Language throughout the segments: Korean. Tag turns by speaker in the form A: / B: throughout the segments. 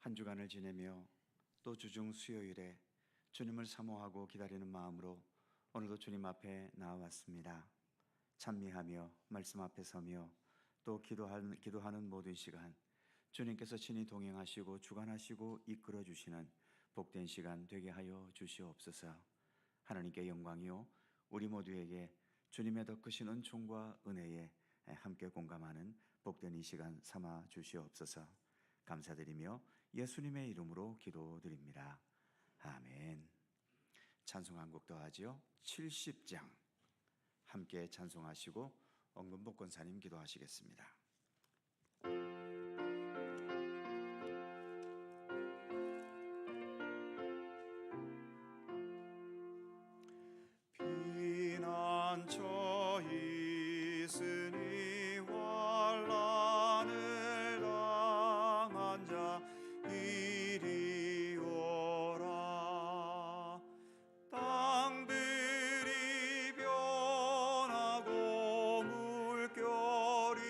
A: 한 주간을 지내며 또 주중 수요일에 주님을 사모하고 기다리는 마음으로 오늘도 주님 앞에 나와왔습니다. 찬미하며 말씀 앞에 서며 또 기도하는 모든 시간, 주님께서 친히 동행하시고 주관하시고 이끌어 주시는 복된 시간 되게 하여 주시옵소서. 하나님께 영광이요 우리 모두에게 주님의 더 크신 은총과 은혜에 함께 공감하는 복된 이 시간 삼아 주시옵소서. 감사드리며 예수님의 이름으로 기도드립니다. 아멘. 찬송 한 곡 더 하지요. 70장 함께 찬송하시고 언금복 권사님 기도하시겠습니다.
B: 피난처 있으니 환난을 당한 자 이리 오라. 땅들이 변하고 물결이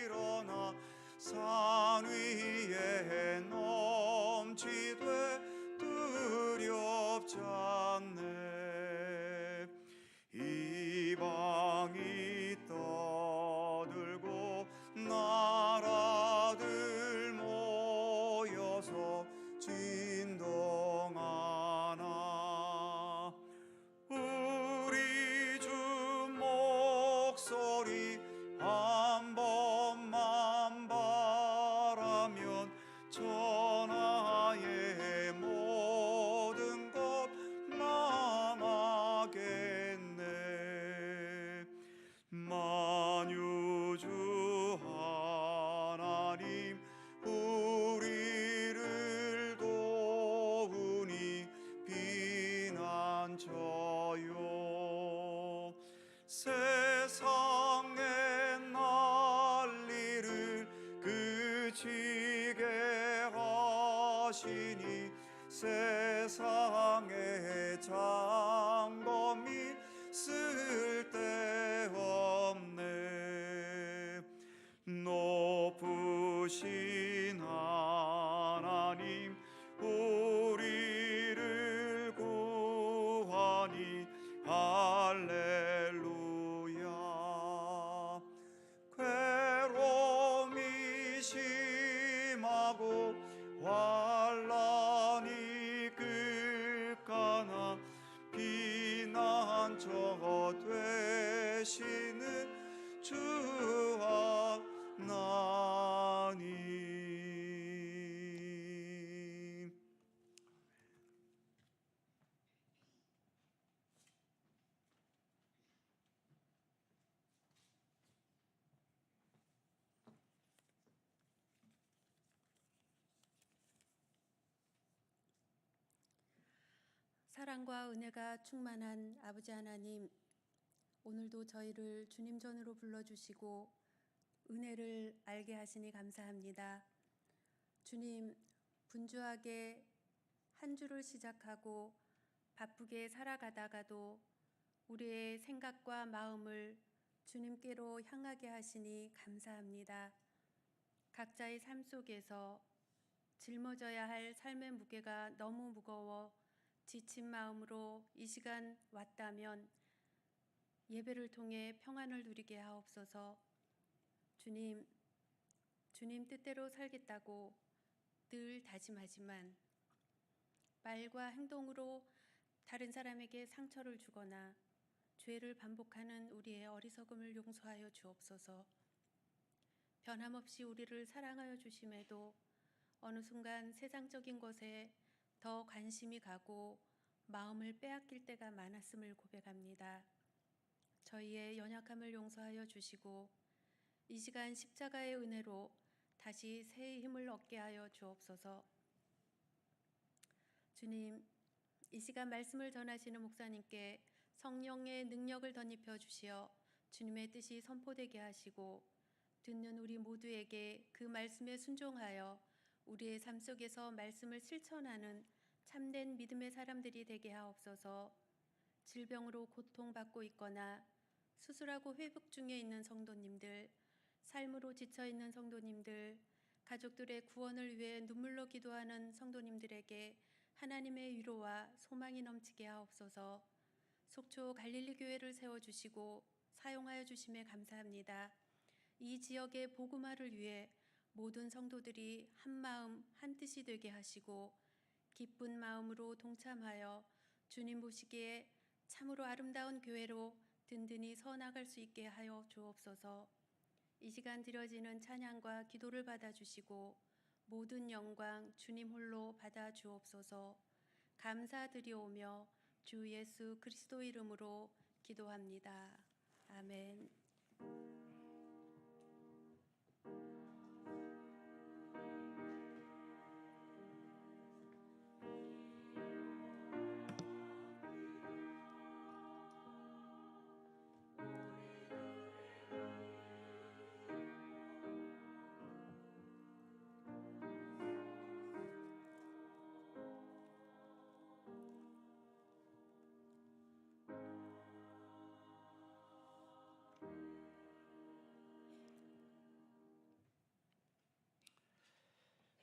B: 일어나 산 위에 넘치되 두렵지 않네. 이방이 떠들고 나라들 모여서 진동하나. 우리 주 목소리 한 번만 바라면 천하의 모든 것 망하겠네. 만유주 하나님 우리를 도우니 피난처요. 세상의 난리를 그치게 하시니 세상의 장검이 쓸데없네. 높으신 하나님 우리를 구하니 할렐루야. 괴로움이 심하고 환난이 극하나 피난처 되시는 주 하나님.
C: 사랑과 은혜가 충만한 아버지 하나님, 오늘도 저희를 주님 전으로 불러주시고 은혜를 알게 하시니 감사합니다. 주님, 분주하게 한 주를 시작하고 바쁘게 살아가다가도 우리의 생각과 마음을 주님께로 향하게 하시니 감사합니다. 각자의 삶 속에서 짊어져야 할 삶의 무게가 너무 무거워 지친 마음으로 이 시간 왔다면 예배를 통해 평안을 누리게 하옵소서. 주님 뜻대로 살겠다고 늘 다짐하지만 말과 행동으로 다른 사람에게 상처를 주거나 죄를 반복하는 우리의 어리석음을 용서하여 주옵소서. 변함없이 우리를 사랑하여 주심에도 어느 순간 세상적인 것에 더 관심이 가고 마음을 빼앗길 때가 많았음을 고백합니다. 저희의 연약함을 용서하여 주시고 이 시간 십자가의 은혜로 다시 새 힘을 얻게 하여 주옵소서. 주님, 이 시간 말씀을 전하시는 목사님께 성령의 능력을 덧입혀 주시어 주님의 뜻이 선포되게 하시고 듣는 우리 모두에게 그 말씀에 순종하여 우리의 삶 속에서 말씀을 실천하는 참된 믿음의 사람들이 되게 하옵소서. 질병으로 고통받고 있거나 수술하고 회복 중에 있는 성도님들, 삶으로 지쳐있는 성도님들, 가족들의 구원을 위해 눈물로 기도하는 성도님들에게 하나님의 위로와 소망이 넘치게 하옵소서. 속초 갈릴리 교회를 세워주시고 사용하여 주심에 감사합니다. 이 지역의 복음화를 위해 모든 성도들이 한 마음 한 뜻이 되게 하시고 기쁜 마음으로 동참하여 주님 보시기에 참으로 아름다운 교회로 든든히 서 나갈 수 있게 하여 주옵소서. 이 시간 드려지는 찬양과 기도를 받아주시고 모든 영광 주님 홀로 받아 주옵소서. 감사드리오며 주 예수 그리스도 이름으로 기도합니다. 아멘.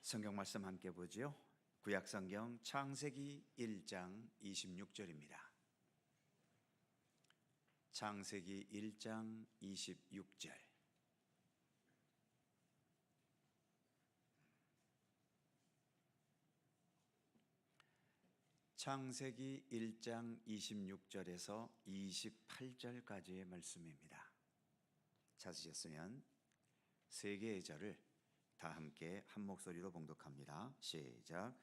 A: 성경 말씀 함께 보죠. 구약 성경 창세기 1장 26절입니다. 창세기 1장 26절. 창세기 1장 26절에서 28절까지의 말씀입니다. 찾으셨으면 세 개의 절을 다 함께 한 목소리로 봉독합니다. 시작.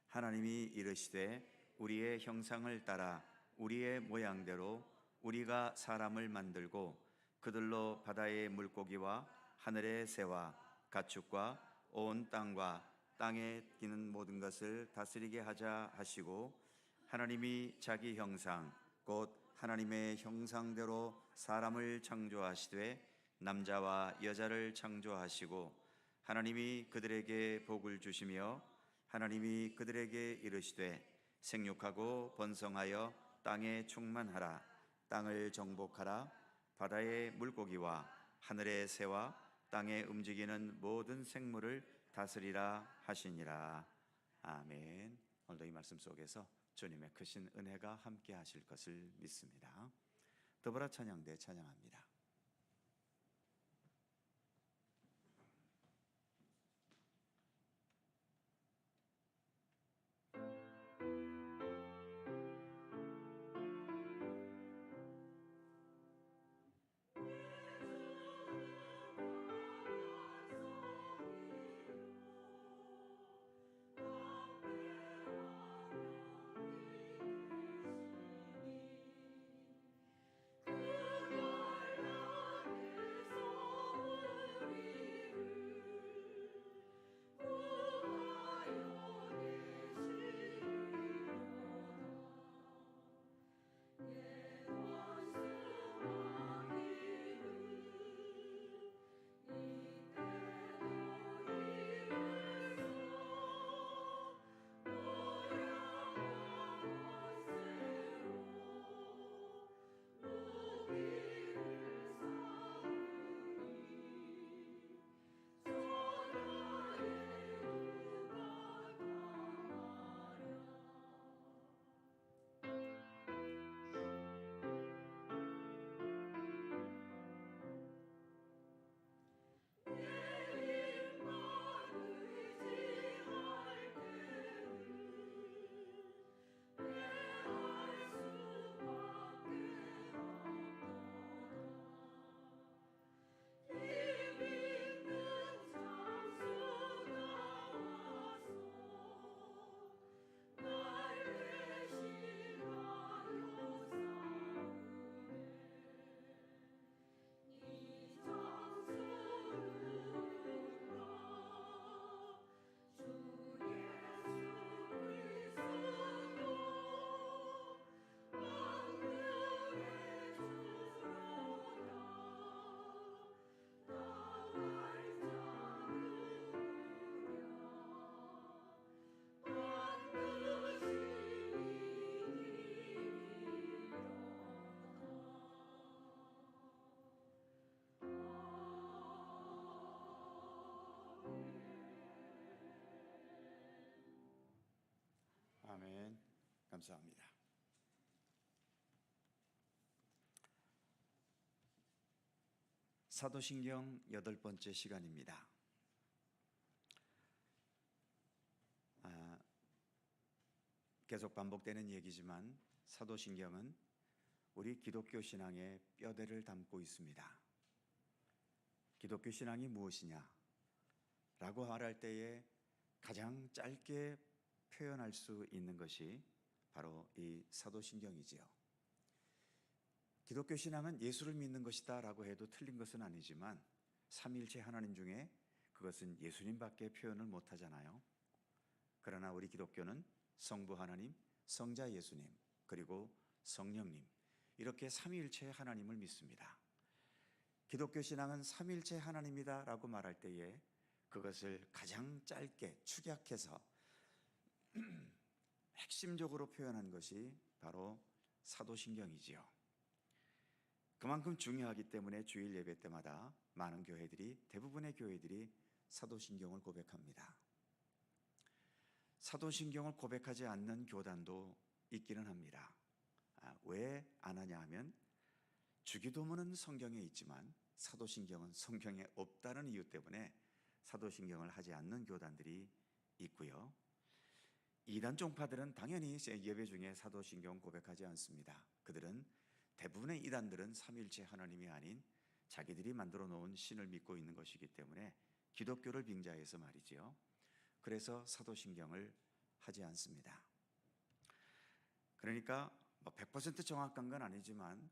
A: 하나님이 이르시되 우리의 형상을 따라 우리의 모양대로 우리가 사람을 만들고 그들로 바다의 물고기와 하늘의 새와 가축과 온 땅과 땅에 뛰는 모든 것을 다스리게 하자 하시고, 하나님이 자기 형상 곧 하나님의 형상대로 사람을 창조하시되 남자와 여자를 창조하시고, 하나님이 그들에게 복을 주시며 하나님이 그들에게 이르시되 생육하고 번성하여 땅에 충만하라. 땅을 정복하라. 바다의 물고기와 하늘의 새와 땅에 움직이는 모든 생물을 다스리라 하시니라. 아멘. 오늘도 이 말씀 속에서 주님의 크신 은혜가 함께 하실 것을 믿습니다. 더불어 찬양대 찬양합니다.
D: 그걸
A: 감사합니다. 사도신경 8번째 시간입니다. 계속 반복되는 얘기지만 사도신경은 우리 기독교 신앙의 뼈대를 담고 있습니다. 기독교 신앙이 무엇이냐? 라고 말할 때에 가장 짧게 표현할 수 있는 것이 바로 이 사도신경이지요. 기독교 신앙은 예수를 믿는 것이다 라고 해도 틀린 것은 아니지만 삼위일체 하나님 중에 그것은 예수님밖에 표현을 못하잖아요. 그러나 우리 기독교는 성부 하나님, 성자 예수님, 그리고 성령님, 이렇게 삼위일체 하나님을 믿습니다. 기독교 신앙은 삼위일체 하나님이다 라고 말할 때에 그것을 가장 짧게 축약해서 핵심적으로 표현한 것이 바로 사도신경이지요. 그만큼 중요하기 때문에 주일 예배 때마다 많은 교회들이, 대부분의 교회들이 사도신경을 고백합니다. 사도신경을 고백하지 않는 교단도 있기는 합니다. 왜 안 하냐 하면 주기도문은 성경에 있지만 사도신경은 성경에 없다는 이유 때문에 사도신경을 하지 않는 교단들이 있고요. 이단 종파들은 당연히 예배 중에 사도신경 고백하지 않습니다. 그들은 대부분의 이단들은 삼위일체 하나님이 아닌 자기들이 만들어 놓은 신을 믿고 있는 것이기 때문에 기독교를 빙자해서 말이지요. 그래서 사도신경을 하지 않습니다. 그러니까 100% 정확한 건 아니지만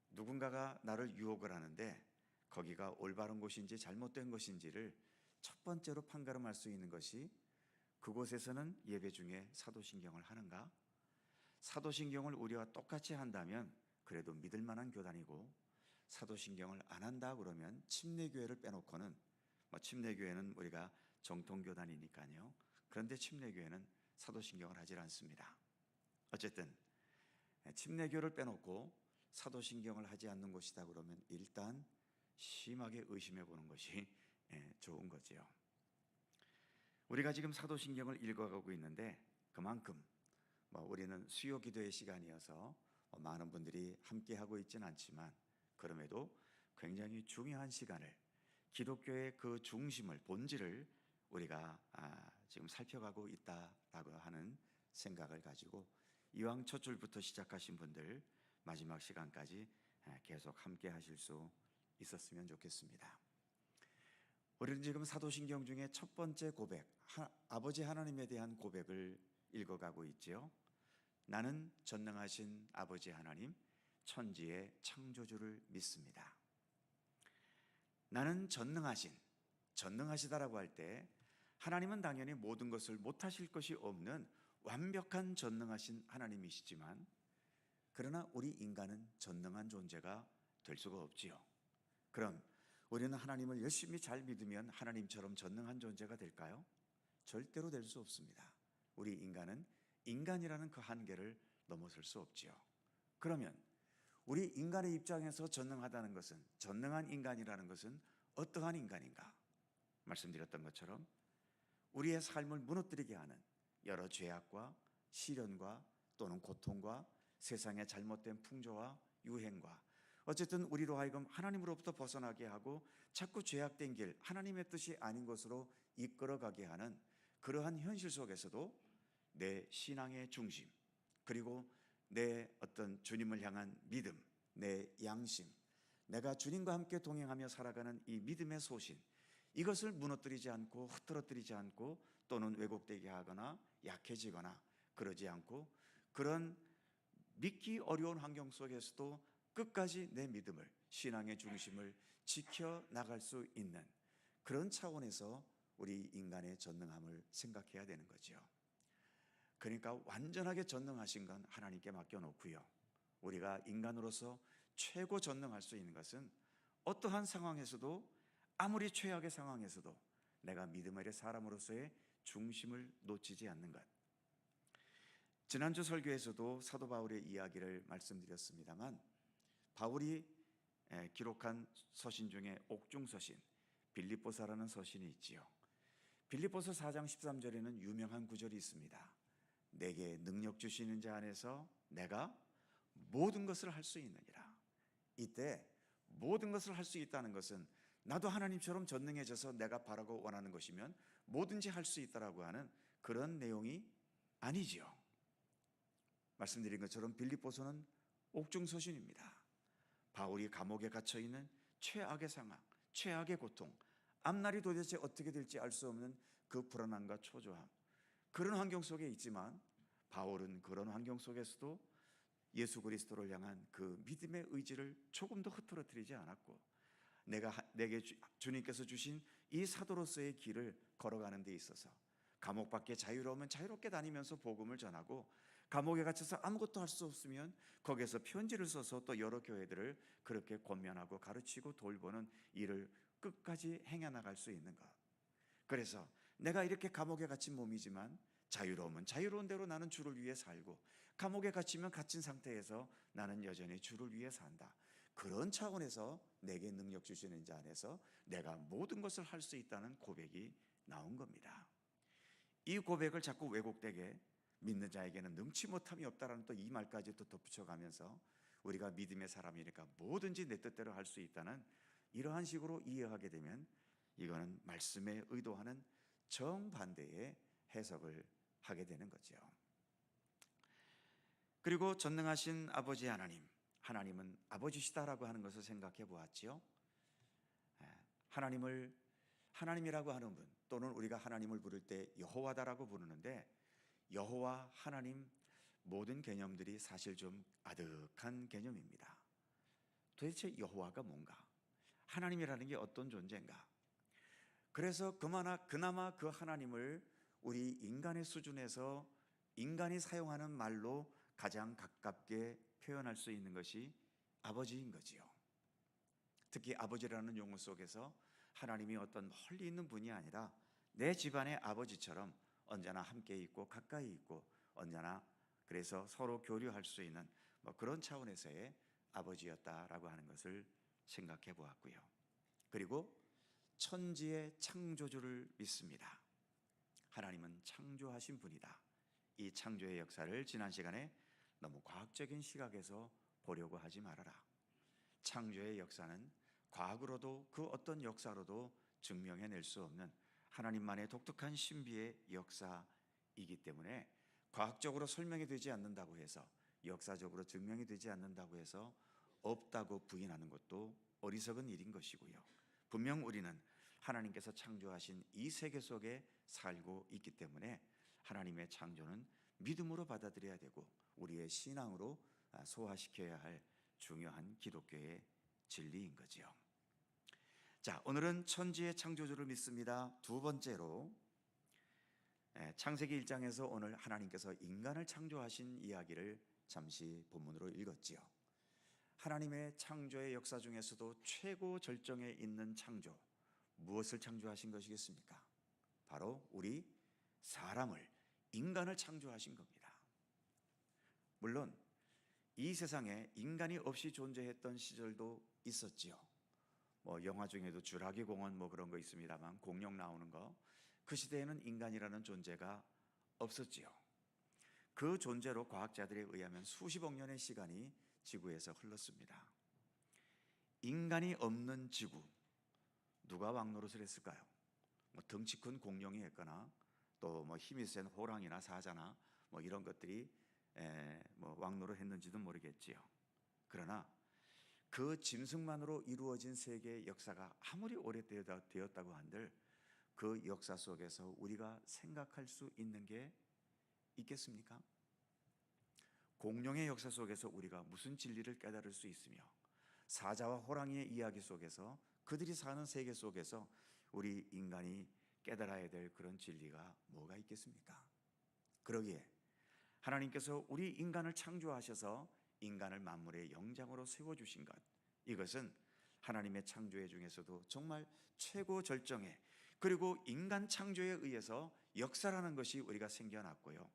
A: 누군가가 나를 유혹을 하는데 거기가 올바른 곳인지 잘못된 것인지를 첫 번째로 판가름할 수 있는 것이 그곳에서는 예배 중에 사도신경을 하는가? 사도신경을 우리와 똑같이 한다면 그래도 믿을 만한 교단이고, 사도신경을 안 한다 그러면 침례교회를 빼놓고는, 침례교회는 우리가 정통교단이니까요. 그런데 침례교회는 사도신경을 하질 않습니다. 어쨌든 침례교를 빼놓고 사도신경을 하지 않는 곳이다 그러면 일단 심하게 의심해 보는 것이 좋은 거지요. 우리가 지금 사도신경을 읽어가고 있는데 그만큼 우리는 수요 기도의 시간이어서 많은 분들이 함께 하고 있지는 않지만 그럼에도 굉장히 중요한 시간을, 기독교의 그 중심을, 본질을 우리가 지금 살펴가고 있다라고 하는 생각을 가지고 이왕 첫 줄부터 시작하신 분들 마지막 시간까지 계속 함께 하실 수 있었으면 좋겠습니다. 우리는 지금 사도신경 중에 첫 번째 고백, 아버지 하나님에 대한 고백을 읽어가고 있지요. 나는 전능하신 아버지 하나님, 천지의 창조주를 믿습니다. 나는 전능하시다라고 할 때 하나님은 당연히 모든 것을 못하실 것이 없는 완벽한 전능하신 하나님이시지만, 그러나 우리 인간은 전능한 존재가 될 수가 없지요. 그럼 우리는 하나님을 열심히 잘 믿으면 하나님처럼 전능한 존재가 될까요? 절대로 될 수 없습니다. 우리 인간은 인간이라는 그 한계를 넘어설 수 없지요. 그러면 우리 인간의 입장에서 전능하다는 것은, 전능한 인간이라는 것은 어떠한 인간인가? 말씀드렸던 것처럼 우리의 삶을 무너뜨리게 하는 여러 죄악과 시련과 또는 고통과 세상의 잘못된 풍조와 유행과, 어쨌든 우리로 하여금 하나님으로부터 벗어나게 하고 자꾸 죄악된 길, 하나님의 뜻이 아닌 것으로 이끌어가게 하는 그러한 현실 속에서도 내 신앙의 중심, 그리고 내 어떤 주님을 향한 믿음, 내 양심, 내가 주님과 함께 동행하며 살아가는 이 믿음의 소신, 이것을 무너뜨리지 않고 흐트러뜨리지 않고 또는 왜곡되게 하거나 약해지거나 그러지 않고, 그런 믿기 어려운 환경 속에서도 끝까지 내 믿음을, 신앙의 중심을 지켜나갈 수 있는 그런 차원에서 우리 인간의 전능함을 생각해야 되는 거죠. 그러니까 완전하게 전능하신 건 하나님께 맡겨놓고요, 우리가 인간으로서 최고 전능할 수 있는 것은 어떠한 상황에서도, 아무리 최악의 상황에서도 내가 믿음의 사람으로서의 중심을 놓치지 않는 것. 지난주 설교에서도 사도 바울의 이야기를 말씀드렸습니다만, 바울이 기록한 서신 중에 옥중서신 빌립보서라는 서신이 있지요. 빌립보서 4장 13절에는 유명한 구절이 있습니다. 내게 능력 주시는 자 안에서 내가 모든 것을 할 수 있느니라. 이때 모든 것을 할 수 있다는 것은 나도 하나님처럼 전능해져서 내가 바라고 원하는 것이면 뭐든지 할 수 있다라고 하는 그런 내용이 아니지요. 말씀드린 것처럼 빌립보서는 옥중서신입니다. 바울이 감옥에 갇혀 있는 최악의 상황, 최악의 고통, 앞날이 도대체 어떻게 될지 알 수 없는 그 불안함과 초조함, 그런 환경 속에 있지만 바울은 그런 환경 속에서도 예수 그리스도를 향한 그 믿음의 의지를 조금도 흐트러뜨리지 않았고, 내게 주님께서 주신 이 사도로서의 길을 걸어가는 데 있어서 감옥 밖에 자유로우면 자유롭게 다니면서 복음을 전하고, 감옥에 갇혀서 아무것도 할 수 없으면 거기에서 편지를 써서 또 여러 교회들을 그렇게 권면하고 가르치고 돌보는 일을 끝까지 행해나갈 수 있는 것. 그래서 내가 이렇게 감옥에 갇힌 몸이지만 자유로우면 자유로운 대로 나는 주를 위해 살고, 감옥에 갇히면 갇힌 상태에서 나는 여전히 주를 위해 산다. 그런 차원에서 내게 능력 주시는 자 안에서 내가 모든 것을 할 수 있다는 고백이 나온 겁니다. 이 고백을 자꾸 왜곡되게 믿는 자에게는 능치 못함이 없다라는 또 이 말까지 또 덧붙여가면서 우리가 믿음의 사람이니까 뭐든지 내 뜻대로 할 수 있다는 이러한 식으로 이해하게 되면 이거는 말씀에 의도하는 정반대의 해석을 하게 되는 거죠. 그리고 전능하신 아버지 하나님은 아버지시다라고 하는 것을 생각해 보았지요. 하나님이라고 하는 분, 또는 우리가 하나님을 부를 때 여호와다라고 부르는데, 여호와, 하나님, 모든 개념들이 사실 좀 아득한 개념입니다. 도대체 여호와가 뭔가? 하나님이라는 게 어떤 존재인가? 그래서 그나마 그 하나님을 우리 인간의 수준에서 인간이 사용하는 말로 가장 가깝게 표현할 수 있는 것이 아버지인 거지요. 특히 아버지라는 용어 속에서 하나님이 어떤 멀리 있는 분이 아니라 내 집안의 아버지처럼 언제나 함께 있고 가까이 있고 언제나 그래서 서로 교류할 수 있는 그런 차원에서의 아버지였다라고 하는 것을 생각해 보았고요. 그리고 천지의 창조주를 믿습니다. 하나님은 창조하신 분이다. 이 창조의 역사를 지난 시간에 너무 과학적인 시각에서 보려고 하지 말아라. 창조의 역사는 과학으로도 그 어떤 역사로도 증명해낼 수 없는 하나님만의 독특한 신비의 역사이기 때문에 과학적으로 설명이 되지 않는다고 해서, 역사적으로 증명이 되지 않는다고 해서 없다고 부인하는 것도 어리석은 일인 것이고요. 분명 우리는 하나님께서 창조하신 이 세계 속에 살고 있기 때문에 하나님의 창조는 믿음으로 받아들여야 되고 우리의 신앙으로 소화시켜야 할 중요한 기독교의 진리인 거지요. 자, 오늘은 천지의 창조주를 믿습니다. 두 번째로 창세기 1장에서 오늘 하나님께서 인간을 창조하신 이야기를 잠시 본문으로 읽었지요. 하나님의 창조의 역사 중에서도 최고 절정에 있는 창조, 무엇을 창조하신 것이겠습니까? 바로 우리 사람을, 인간을 창조하신 겁니다. 물론 이 세상에 인간이 없이 존재했던 시절도 있었지요. 영화 중에도 주라기 공원 그런 거 있습니다만, 공룡 나오는 거, 그 시대에는 인간이라는 존재가 없었지요. 그 존재로 과학자들에 의하면 수십억 년의 시간이 지구에서 흘렀습니다. 인간이 없는 지구, 누가 왕노릇을 했을까요? 덩치 큰 공룡이 했거나 또 힘이 센 호랑이나 사자나 이런 것들이 왕노릇 했는지도 모르겠지요. 그러나 그 짐승만으로 이루어진 세계의 역사가 아무리 오래되었다고 한들 그 역사 속에서 우리가 생각할 수 있는 게 있겠습니까? 공룡의 역사 속에서 우리가 무슨 진리를 깨달을 수 있으며, 사자와 호랑이의 이야기 속에서 그들이 사는 세계 속에서 우리 인간이 깨달아야 될 그런 진리가 뭐가 있겠습니까? 그러기에 하나님께서 우리 인간을 창조하셔서 인간을 만물의 영장으로 세워주신 것, 이것은 하나님의 창조의 중에서도 정말 최고 절정의, 그리고 인간 창조에 의해서 역사라는 것이 우리가 생겨났고요,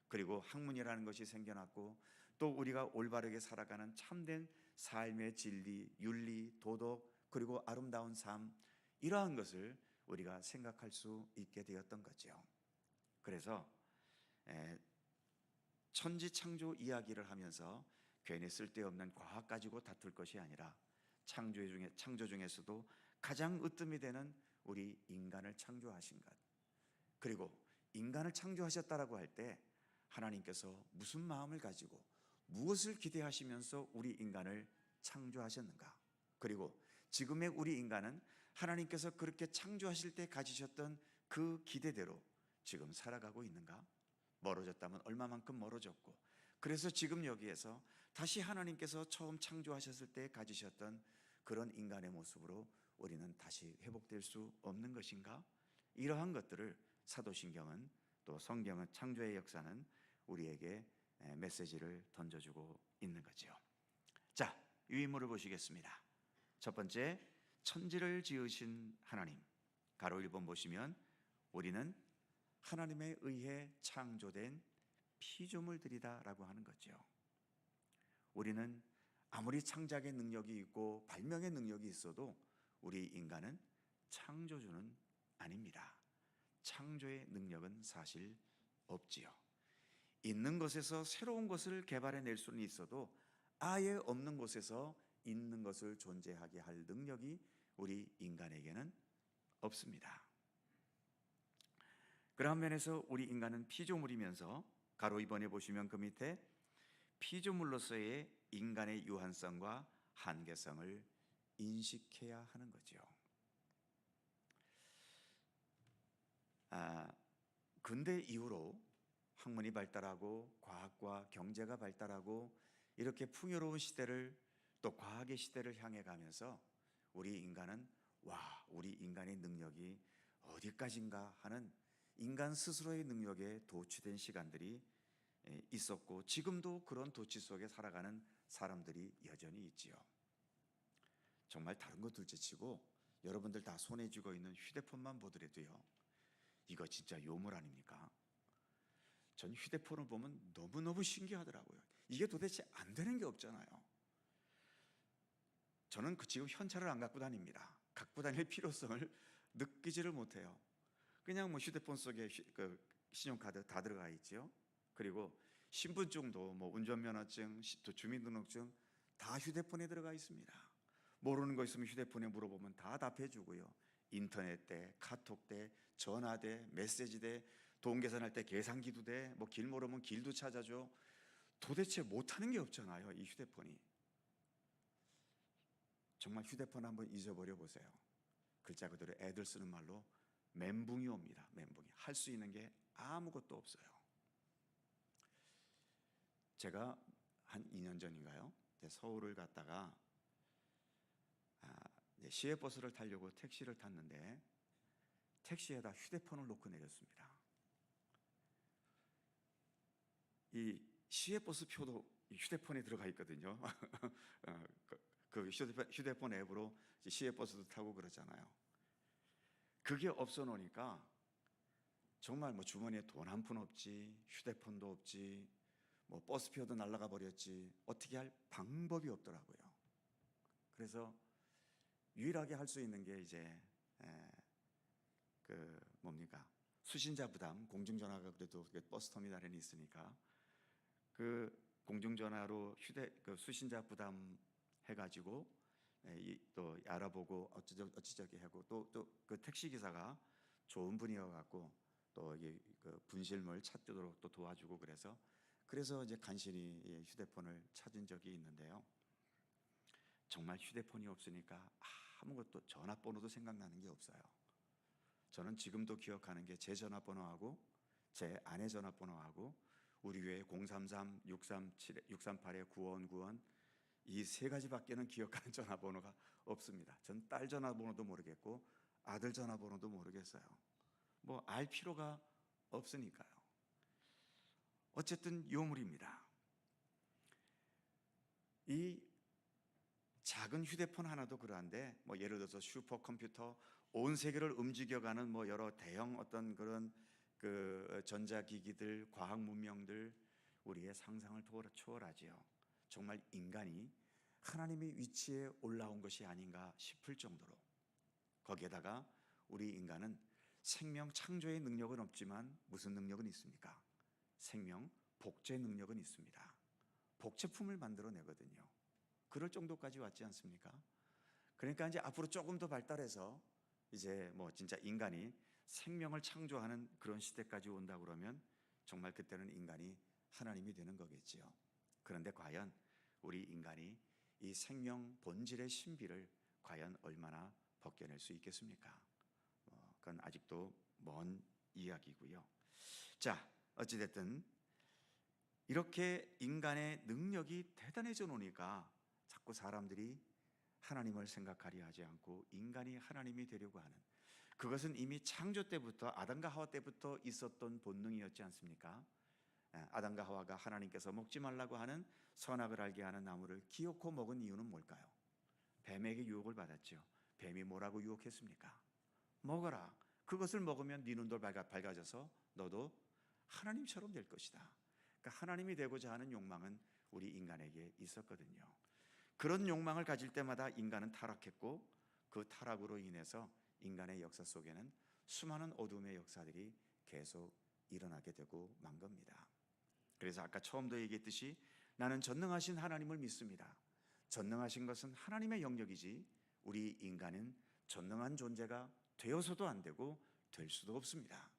A: 그리고 학문이라는 것이 생겨났고, 또 우리가 올바르게 살아가는 참된 삶의 진리, 윤리, 도덕, 그리고 아름다운 삶, 이러한 것을 우리가 생각할 수 있게 되었던 거죠. 그래서 천지 창조 이야기를 하면서 괜히 쓸데없는 과학 가지고 다툴 것이 아니라 창조 중에서도 가장 으뜸이 되는 우리 인간을 창조하신 것, 그리고 인간을 창조하셨다라고 할 때 하나님께서 무슨 마음을 가지고 무엇을 기대하시면서 우리 인간을 창조하셨는가, 그리고 지금의 우리 인간은 하나님께서 그렇게 창조하실 때 가지셨던 그 기대대로 지금 살아가고 있는가? 멀어졌다면 얼마만큼 멀어졌고, 그래서 지금 여기에서 다시 하나님께서 처음 창조하셨을 때 가지셨던 그런 인간의 모습으로 우리는 다시 회복될 수 없는 것인가? 이러한 것들을 사도신경은, 또 성경은, 창조의 역사는 우리에게 메시지를 던져주고 있는 거죠. 자, 유인물을 보시겠습니다. 첫 번째, 천지를 지으신 하나님. 가로 1번 보시면 우리는 하나님에 의해 창조된 피조물들이다라고 하는 거죠. 우리는 아무리 창작의 능력이 있고 발명의 능력이 있어도 우리 인간은 창조주는 아닙니다. 창조의 능력은 사실 없지요. 있는 것에서 새로운 것을 개발해낼 수는 있어도 아예 없는 곳에서 있는 것을 존재하게 할 능력이 우리 인간에게는 없습니다. 그런 면에서 우리 인간은 피조물이면서 가로 2번에 보시면 그 밑에 피조물로서의 인간의 유한성과 한계성을 인식해야 하는 거죠. 근대 이후로 학문이 발달하고 과학과 경제가 발달하고 이렇게 풍요로운 시대를, 또 과학의 시대를 향해 가면서 우리 인간은 우리 인간의 능력이 어디까지인가 하는 인간 스스로의 능력에 도취된 시간들이 있었고, 지금도 그런 도취 속에 살아가는 사람들이 여전히 있지요. 정말 다른 것 둘째치고 여러분들 다 손에 쥐고 있는 휴대폰만 보더라도요, 이거 진짜 요물 아닙니까? 전 휴대폰을 보면 너무너무 신기하더라고요. 이게 도대체 안 되는 게 없잖아요. 저는 지금 현찰을 안 갖고 다닙니다. 갖고 다닐 필요성을 느끼지를 못해요. 그냥 뭐 휴대폰 속에 신용카드 다 들어가 있죠. 그리고 신분증도 뭐 운전면허증, 또 주민등록증 다 휴대폰에 들어가 있습니다. 모르는 거 있으면 휴대폰에 물어보면 다 답해주고요. 인터넷 대, 카톡 대, 전화 대, 메시지 대, 돈 계산할 때 계산기도 대, 뭐 길 모르면 길도 찾아줘. 도대체 못하는 게 없잖아요, 이 휴대폰이. 정말 휴대폰 한번 잊어버려 보세요. 글자 그대로 애들 쓰는 말로 멘붕이 옵니다. 멘붕이. 할 수 있는 게 아무것도 없어요. 제가 한 2년 전인가요? 서울을 갔다가 시외버스를 타려고 택시를 탔는데 택시에다 휴대폰을 놓고 내렸습니다. 이 시외버스 표도 휴대폰에 들어가 있거든요. 그 휴대폰 앱으로 시외버스도 타고 그러잖아요. 그게 없어 놓으니까 정말 뭐 주머니에 돈 한 푼 없지, 휴대폰도 없지, 뭐 버스표도 날아가 버렸지, 어떻게 할 방법이 없더라고요. 그래서 유일하게 할 수 있는 게 이제 수신자 부담, 공중전화가 그래도 버스 터미널에는 있으니까 그 공중전화로 수신자 부담 해가지고 또 알아보고 어찌저기 하고, 또 그 택시 기사가 좋은 분이어갖고 또 이게 그 분실물 찾도록 또 도와주고, 그래서 이제 간신히 휴대폰을 찾은 적이 있는데요. 정말 휴대폰이 없으니까 아무것도, 전화번호도 생각나는 게 없어요. 저는 지금도 기억하는 게 제 전화번호하고 제 아내 전화번호하고 우리 교회 033-638-9191 이 세 가지밖에는 기억하는 전화번호가 없습니다. 전 딸 전화번호도 모르겠고 아들 전화번호도 모르겠어요. 뭐 알 필요가 없으니까요. 어쨌든 요물입니다. 이 작은 휴대폰 하나도 그러한데, 뭐 예를 들어서 슈퍼컴퓨터, 온 세계를 움직여가는 뭐 여러 대형 어떤 그런 그 전자기기들, 과학 문명들, 우리의 상상을 초월하지요. 정말 인간이 하나님의 위치에 올라온 것이 아닌가 싶을 정도로, 거기에다가 우리 인간은 생명 창조의 능력은 없지만 무슨 능력은 있습니까? 생명 복제 능력은 있습니다. 복제품을 만들어내거든요. 그럴 정도까지 왔지 않습니까? 그러니까 이제 앞으로 조금 더 발달해서 이제 뭐 진짜 인간이 생명을 창조하는 그런 시대까지 온다 그러면 정말 그때는 인간이 하나님이 되는 거겠지요. 그런데 과연 우리 인간이 이 생명 본질의 신비를 과연 얼마나 벗겨낼 수 있겠습니까? 그건 아직도 먼 이야기고요. 자, 어찌됐든 이렇게 인간의 능력이 대단해져 놓으니까 자꾸 사람들이 하나님을 생각하려 하지 않고 인간이 하나님이 되려고 하는, 그것은 이미 창조 때부터 아담과 하와 때부터 있었던 본능이었지 않습니까? 아담과 하와가 하나님께서 먹지 말라고 하는 선악을 알게 하는 나무를 기어코 먹은 이유는 뭘까요? 뱀에게 유혹을 받았죠. 뱀이 뭐라고 유혹했습니까? 먹어라. 그것을 먹으면 네 눈도 밝아져서 너도 하나님처럼 될 것이다. 그러니까 하나님이 되고자 하는 욕망은 우리 인간에게 있었거든요. 그런 욕망을 가질 때마다 인간은 타락했고, 그 타락으로 인해서 인간의 역사 속에는 수많은 어둠의 역사들이 계속 일어나게 되고 만 겁니다. 그래서 아까 처음도 얘기했듯이 나는 전능하신 하나님을 믿습니다. 전능하신 것은 하나님의 영역이지 우리 인간은 전능한 존재가 되어서도 안 되고 될 수도 없습니다.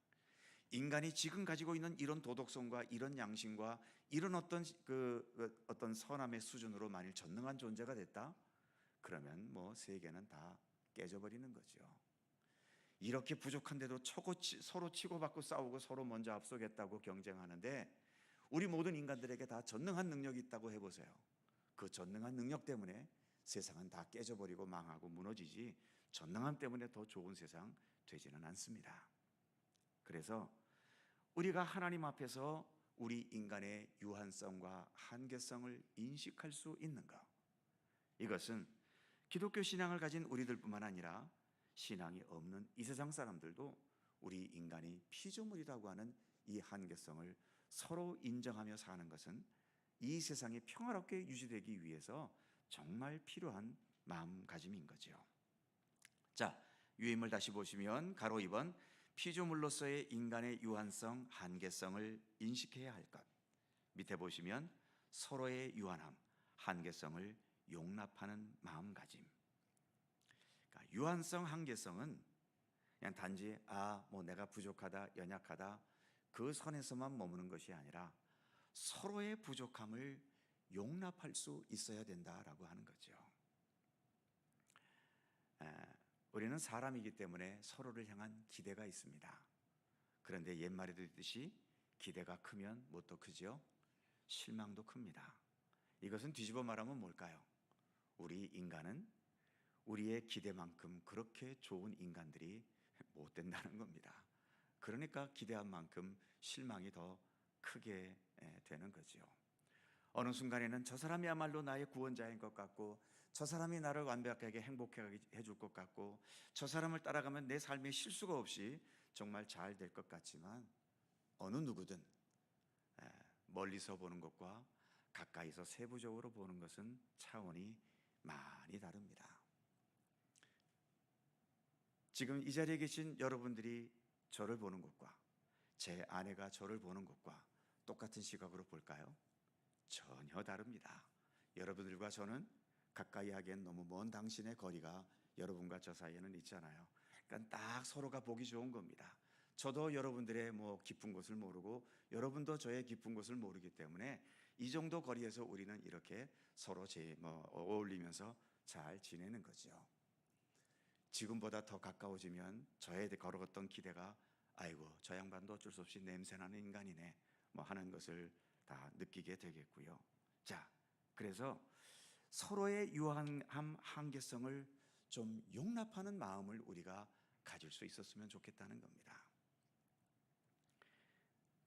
A: 인간이 지금 가지고 있는 이런 도덕성과 이런 양심과 이런 어떤 선함의 수준으로 만일 전능한 존재가 됐다, 그러면 뭐 세계는 다 깨져버리는 거죠. 이렇게 부족한데도 서로 치고받고 싸우고 서로 먼저 앞서겠다고 경쟁하는데, 우리 모든 인간들에게 다 전능한 능력이 있다고 해보세요. 그 전능한 능력 때문에 세상은 다 깨져버리고 망하고 무너지지, 전능함 때문에 더 좋은 세상 되지는 않습니다. 그래서 우리가 하나님 앞에서 우리 인간의 유한성과 한계성을 인식할 수 있는 것, 이것은 기독교 신앙을 가진 우리들뿐만 아니라 신앙이 없는 이 세상 사람들도 우리 인간이 피조물이라고 하는 이 한계성을 서로 인정하며 사는 것은 이 세상이 평화롭게 유지되기 위해서 정말 필요한 마음가짐인 거죠. 자, 유인물 다시 보시면 가로 2번, 피조물로서의 인간의 유한성, 한계성을 인식해야 할 것. 밑에 보시면 서로의 유한함, 한계성을 용납하는 마음가짐. 그러니까 유한성, 한계성은 그냥 단지 뭐 내가 부족하다, 연약하다 그 선에서만 머무는 것이 아니라 서로의 부족함을 용납할 수 있어야 된다라고 하는 거죠. 우리는 사람이기 때문에 서로를 향한 기대가 있습니다. 그런데 옛말에도 있듯이 기대가 크면 뭣도 크죠? 실망도 큽니다. 이것은 뒤집어 말하면 뭘까요? 우리 인간은 우리의 기대만큼 그렇게 좋은 인간들이 못 된다는 겁니다. 그러니까 기대한 만큼 실망이 더 크게 되는 거죠. 어느 순간에는 저 사람이야말로 나의 구원자인 것 같고, 저 사람이 나를 완벽하게 행복하게 해줄 것 같고, 저 사람을 따라가면 내 삶에 실수가 없이 정말 잘 될 것 같지만, 어느 누구든 멀리서 보는 것과 가까이서 세부적으로 보는 것은 차원이 많이 다릅니다. 지금 이 자리에 계신 여러분들이 저를 보는 것과 제 아내가 저를 보는 것과 똑같은 시각으로 볼까요? 전혀 다릅니다. 여러분들과 저는 가까이 하기엔 너무 먼 당신의 거리가 여러분과 저 사이에는 있잖아요. 그러니까 딱 서로가 보기 좋은 겁니다. 저도 여러분들의 깊은 곳을 모르고 여러분도 저의 깊은 곳을 모르기 때문에 이 정도 거리에서 우리는 이렇게 서로 어울리면서 잘 지내는 거죠. 지금보다 더 가까워지면 저에 대해 걸어갔던 기대가 아이고 저 양반도 어쩔 수 없이 냄새나는 인간이네 하는 것을 다 느끼게 되겠고요. 자, 그래서 서로의 유한함, 한계성을 좀 용납하는 마음을 우리가 가질 수 있었으면 좋겠다는 겁니다.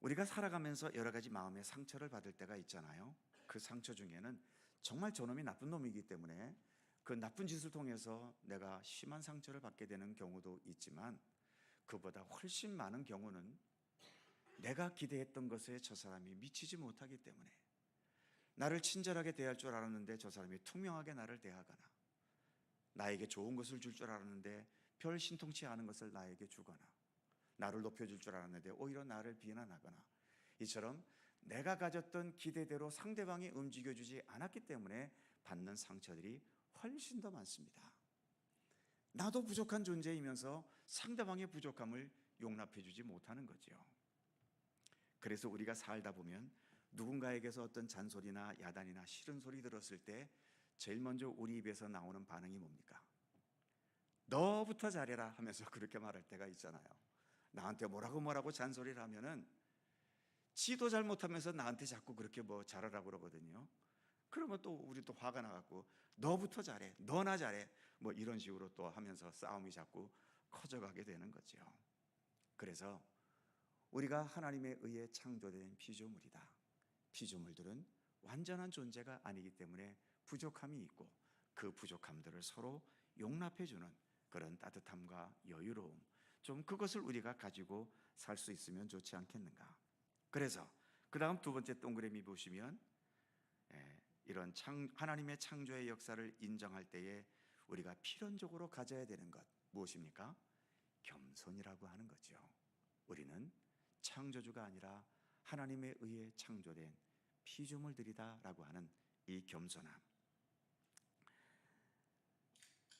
A: 우리가 살아가면서 여러 가지 마음의 상처를 받을 때가 있잖아요. 그 상처 중에는 정말 저놈이 나쁜 놈이기 때문에 그 나쁜 짓을 통해서 내가 심한 상처를 받게 되는 경우도 있지만, 그보다 훨씬 많은 경우는 내가 기대했던 것에 저 사람이 미치지 못하기 때문에, 나를 친절하게 대할 줄 알았는데 저 사람이 투명하게 나를 대하거나, 나에게 좋은 것을 줄 줄 알았는데 별 신통치 않은 것을 나에게 주거나, 나를 높여줄 줄 알았는데 오히려 나를 비난하거나, 이처럼 내가 가졌던 기대대로 상대방이 움직여주지 않았기 때문에 받는 상처들이 훨씬 더 많습니다. 나도 부족한 존재이면서 상대방의 부족함을 용납해주지 못하는 거죠. 그래서 우리가 살다 보면 누군가에게서 어떤 잔소리나 야단이나 싫은 소리 들었을 때 제일 먼저 우리 입에서 나오는 반응이 뭡니까? 너부터 잘해라 하면서 그렇게 말할 때가 있잖아요. 나한테 뭐라고 잔소리를 하면은 지도 잘못하면서 나한테 자꾸 그렇게 뭐 잘하라고 그러거든요. 그러면 또 우리 또 화가 나갖고 너부터 잘해, 너나 잘해, 뭐 이런 식으로 또 하면서 싸움이 자꾸 커져가게 되는 거죠. 그래서 우리가 하나님에 의해 창조된 피조물이다. 피조물들은 완전한 존재가 아니기 때문에 부족함이 있고 그 부족함들을 서로 용납해주는 그런 따뜻함과 여유로움, 좀 그것을 우리가 가지고 살 수 있으면 좋지 않겠는가. 그래서 그 다음 두 번째 동그라미 보시면 이런 하나님의 창조의 역사를 인정할 때에 우리가 필연적으로 가져야 되는 것 무엇입니까? 겸손이라고 하는 거죠. 우리는 창조주가 아니라 하나님에 의해 창조된 피조물들이다라고 하는 이 겸손함.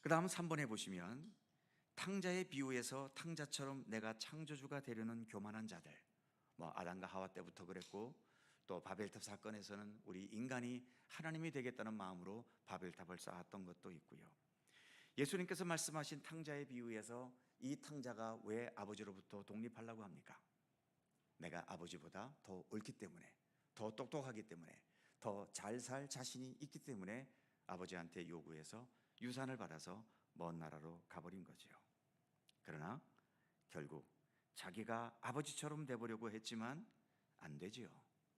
A: 그 다음 3번에 보시면 탕자의 비유에서 탕자처럼 내가 창조주가 되려는 교만한 자들, 뭐 아담과 하와 때부터 그랬고 또 바벨탑 사건에서는 우리 인간이 하나님이 되겠다는 마음으로 바벨탑을 쌓았던 것도 있고요. 예수님께서 말씀하신 탕자의 비유에서 이 탕자가 왜 아버지로부터 독립하려고 합니까? 내가 아버지보다 더 옳기 때문에, 더 똑똑하기 때문에, 더 잘 살 자신이 있기 때문에 아버지한테 요구해서 유산을 받아서 먼 나라로 가버린 거지요. 그러나 결국 자기가 아버지처럼 돼보려고 했지만 안 되지요.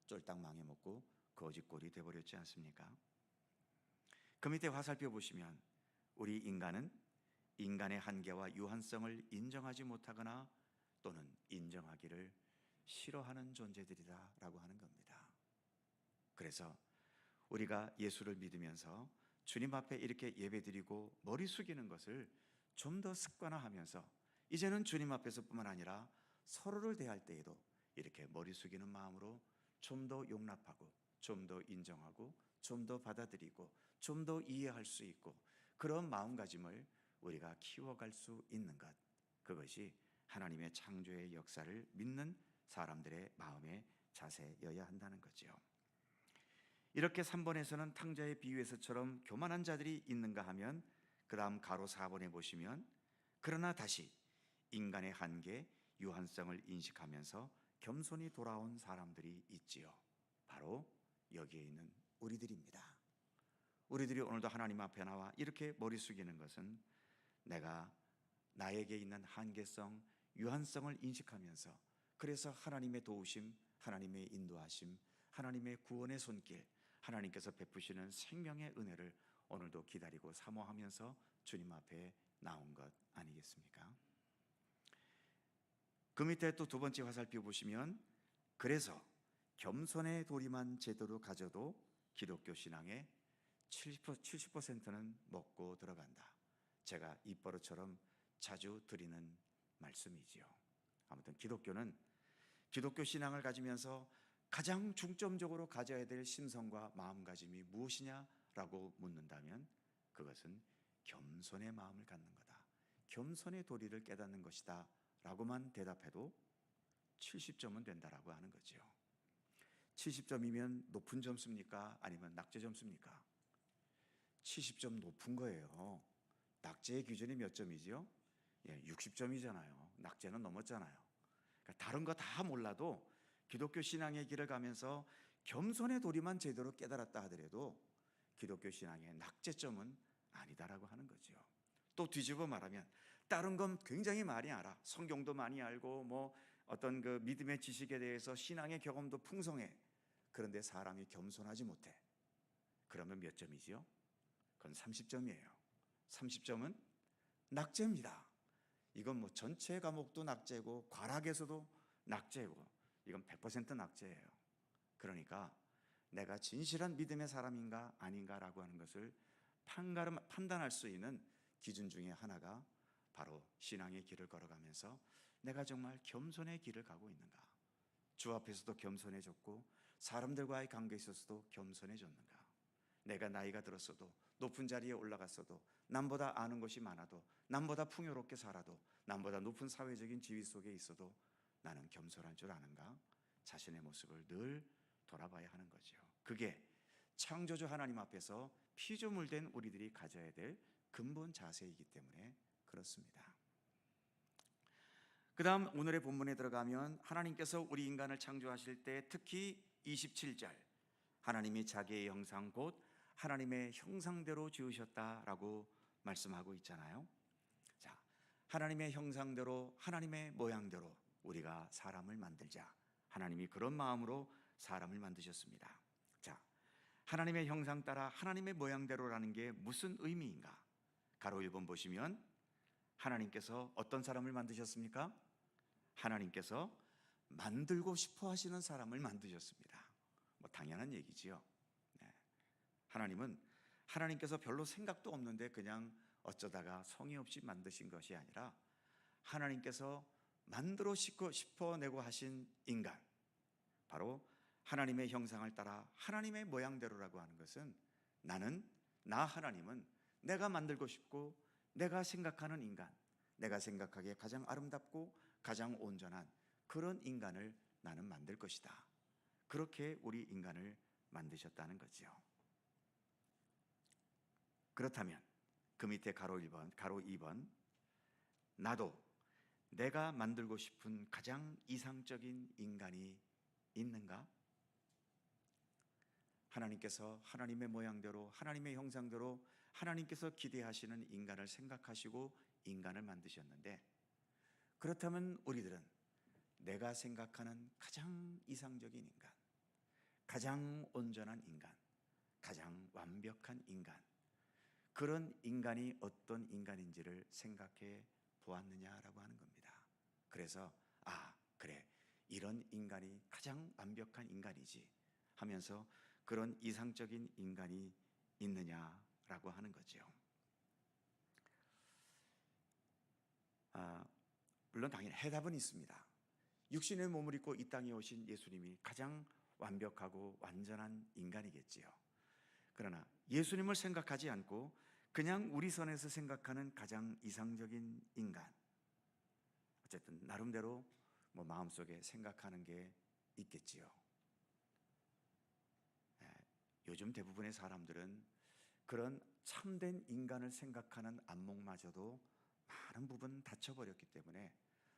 A: 쫄딱 망해먹고 거지꼴이 돼버렸지 않습니까? 그 밑에 화살표 보시면 우리 인간은 인간의 한계와 유한성을 인정하지 못하거나 또는 인정하기를 싫어하는 존재들이다라고 하는 겁니다. 그래서 우리가 예수를 믿으면서 주님 앞에 이렇게 예배드리고 머리 숙이는 것을 좀 더 습관화하면서 이제는 주님 앞에서뿐만 아니라 서로를 대할 때에도 이렇게 머리 숙이는 마음으로 좀 더 용납하고 좀 더 인정하고 좀 더 받아들이고 좀 더 이해할 수 있고 그런 마음가짐을 우리가 키워갈 수 있는 것, 그것이 하나님의 창조의 역사를 믿는 사람들의 마음의 자세여야 한다는 거죠. 이렇게 3번에서는 탕자의 비유에서처럼 교만한 자들이 있는가 하면 그 다음 가로 4번에 보시면 그러나 다시 인간의 한계, 유한성을 인식하면서 겸손히 돌아온 사람들이 있지요. 바로 여기에 있는 우리들입니다. 우리들이 오늘도 하나님 앞에 나와 이렇게 머리 숙이는 것은 내가 나에게 있는 한계성, 유한성을 인식하면서 그래서 하나님의 도우심, 하나님의 인도하심, 하나님의 구원의 손길, 하나님께서 베푸시는 생명의 은혜를 오늘도 기다리고 사모하면서 주님 앞에 나온 것 아니겠습니까? 그 밑에 또 두 번째 화살표 보시면 그래서 겸손의 도리만 제대로 가져도 기독교 신앙의 70%는 먹고 들어간다. 제가 입버릇처럼 자주 드리는 말씀이지요. 아무튼 기독교는 기독교 신앙을 가지면서 가장 중점적으로 가져야 될 심성과 마음가짐이 무엇이냐라고 묻는다면 그것은 겸손의 마음을 갖는 거다. 겸손의 도리를 깨닫는 것이다 라고만 대답해도 70점은 된다라고 하는 거죠. 70점이면 높은 점수입니까? 아니면 낙제 점수입니까? 70점 높은 거예요. 낙제의 기준이 몇 점이죠? 60점이잖아요. 낙제는 넘었잖아요. 그러니까 다른 거 다 몰라도 기독교 신앙의 길을 가면서 겸손의 도리만 제대로 깨달았다 하더라도 기독교 신앙의 낙제점은 아니다라고 하는 거죠. 또 뒤집어 말하면 다른 건 굉장히 많이 알아. 성경도 많이 알고 뭐 어떤 그 믿음의 지식에 대해서 신앙의 경험도 풍성해. 그런데 사람이 겸손하지 못해. 그러면 몇 점이지요? 그건 30점이에요. 30점은 낙제입니다. 이건 뭐 전체 과목도 낙제고 과락에서도 낙제고 이건 100% 낙제예요. 그러니까 내가 진실한 믿음의 사람인가 아닌가라고 하는 것을 판단할 수 있는 기준 중에 하나가 바로 신앙의 길을 걸어가면서 내가 정말 겸손의 길을 가고 있는가, 주 앞에서도 겸손해졌고 사람들과의 관계에 있어서도 겸손해졌는가? 내가 나이가 들었어도 높은 자리에 올라갔어도 남보다 아는 것이 많아도 남보다 풍요롭게 살아도 남보다 높은 사회적인 지위 속에 있어도 나는 겸손할 줄 아는가? 자신의 모습을 늘 돌아봐야 하는 거죠. 그게 창조주 하나님 앞에서 피조물된 우리들이 가져야 될 근본 자세이기 때문에 그렇습니다. 그 다음 오늘의 본문에 들어가면 하나님께서 우리 인간을 창조하실 때 특히 27절 하나님이 자기의 형상 곧 하나님의 형상대로 지으셨다라고 말씀하고 있잖아요. 자, 하나님의 형상대로 하나님의 모양대로 우리가 사람을 만들자. 하나님이 그런 마음으로 사람을 만드셨습니다. 자, 하나님의 형상 따라 하나님의 모양대로라는 게 무슨 의미인가? 가로 1번 보시면 하나님께서 어떤 사람을 만드셨습니까? 하나님께서 만들고 싶어 하시는 사람을 만드셨습니다. 뭐 당연한 얘기지요. 네. 하나님께서 별로 생각도 없는데 그냥 어쩌다가 성의 없이 만드신 것이 아니라 하나님께서 만들어 싶어내고 하신 인간, 바로 하나님의 형상을 따라 하나님의 모양대로라고 하는 것은 나 하나님은 내가 만들고 싶고 내가 생각하는 인간, 내가 생각하기에 가장 아름답고 가장 온전한 그런 인간을 나는 만들 것이다. 그렇게 우리 인간을 만드셨다는 거죠. 그렇다면 그 밑에 가로 2번 나도 내가 만들고 싶은 가장 이상적인 인간이 있는가? 하나님께서 하나님의 모양대로 하나님의 형상대로 하나님께서 기대하시는 인간을 생각하시고 인간을 만드셨는데, 그렇다면 우리들은 내가 생각하는 가장 이상적인 인간, 가장 온전한 인간, 가장 완벽한 인간, 그런 인간이 어떤 인간인지를 생각해 보았느냐라고 하는 겁니다. 그래서 그래, 이런 인간이 가장 완벽한 인간이지 하면서 그런 이상적인 인간이 있느냐라고 하는 거죠. 물론 당연히 해답은 있습니다. 육신의 몸을 입고 이 땅에 오신 예수님이 가장 완벽하고 완전한 인간이겠지요. 그러나 예수님을 생각하지 않고 그냥 우리 선에서 생각하는 가장 이상적인 인간, 어쨌든 나름대로 마음속에 생각하는 게 있겠지요. 요즘 대부분의 사람들은 그런 참된 인간을 생각하는 안목마저도 많은 부분 닫혀버렸기 때문에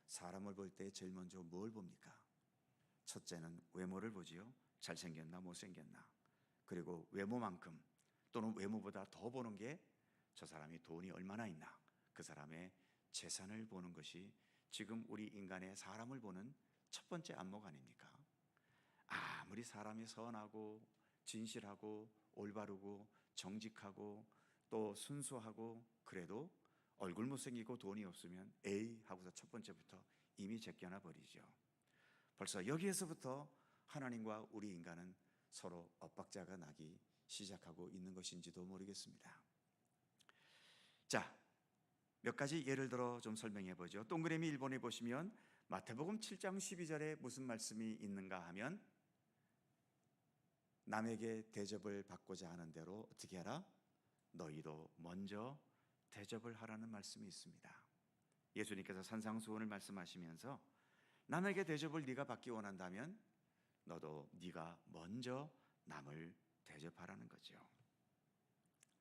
A: 사람을 볼 때 제일 먼저 뭘 봅니까? 첫째는 외모를 보지요. 잘생겼나 못생겼나. 그리고 외모만큼 또는 외모보다 더 보는 게 저 사람이 돈이 얼마나 있나, 그 사람의 재산을 보는 것이 지금 우리 인간의 사람을 보는 첫 번째 안목 아닙니까? 아무리 사람이 선하고 진실하고 올바르고 정직하고 또 순수하고 그래도 얼굴 못생기고 돈이 없으면 에이 하고서 첫 번째부터 이미 제껴놔 버리죠. 벌써 여기에서부터 하나님과 우리 인간은 서로 엇박자가 나기 시작하고 있는 것인지도 모르겠습니다. 자, 몇 가지 예를 들어 좀 설명해 보죠. 동그라미 1번에 보시면 마태복음 7장 12절에 무슨 말씀이 있는가 하면 남에게 대접을 받고자 하는 대로 어떻게 하라? 너희도 먼저 대접을 하라는 말씀이 있습니다. 예수님께서 산상수훈을 말씀하시면서 남에게 대접을 네가 받기 원한다면 너도 네가 먼저 남을 대접하라는 거죠.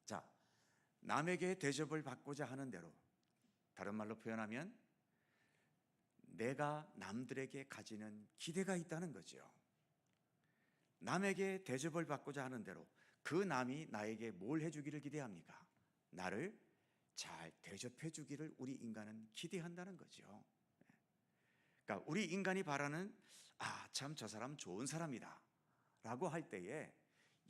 A: 자, 남에게 대접을 받고자 하는 대로, 다른 말로 표현하면 내가 남들에게 가지는 기대가 있다는 거죠. 남에게 대접을 받고자 하는 대로 그 남이 나에게 뭘 해주기를 기대합니까? 나를 잘 대접해 주기를 우리 인간은 기대한다는 거죠. 그러니까 우리 인간이 바라는 참 저 사람 좋은 사람이다 라고 할 때에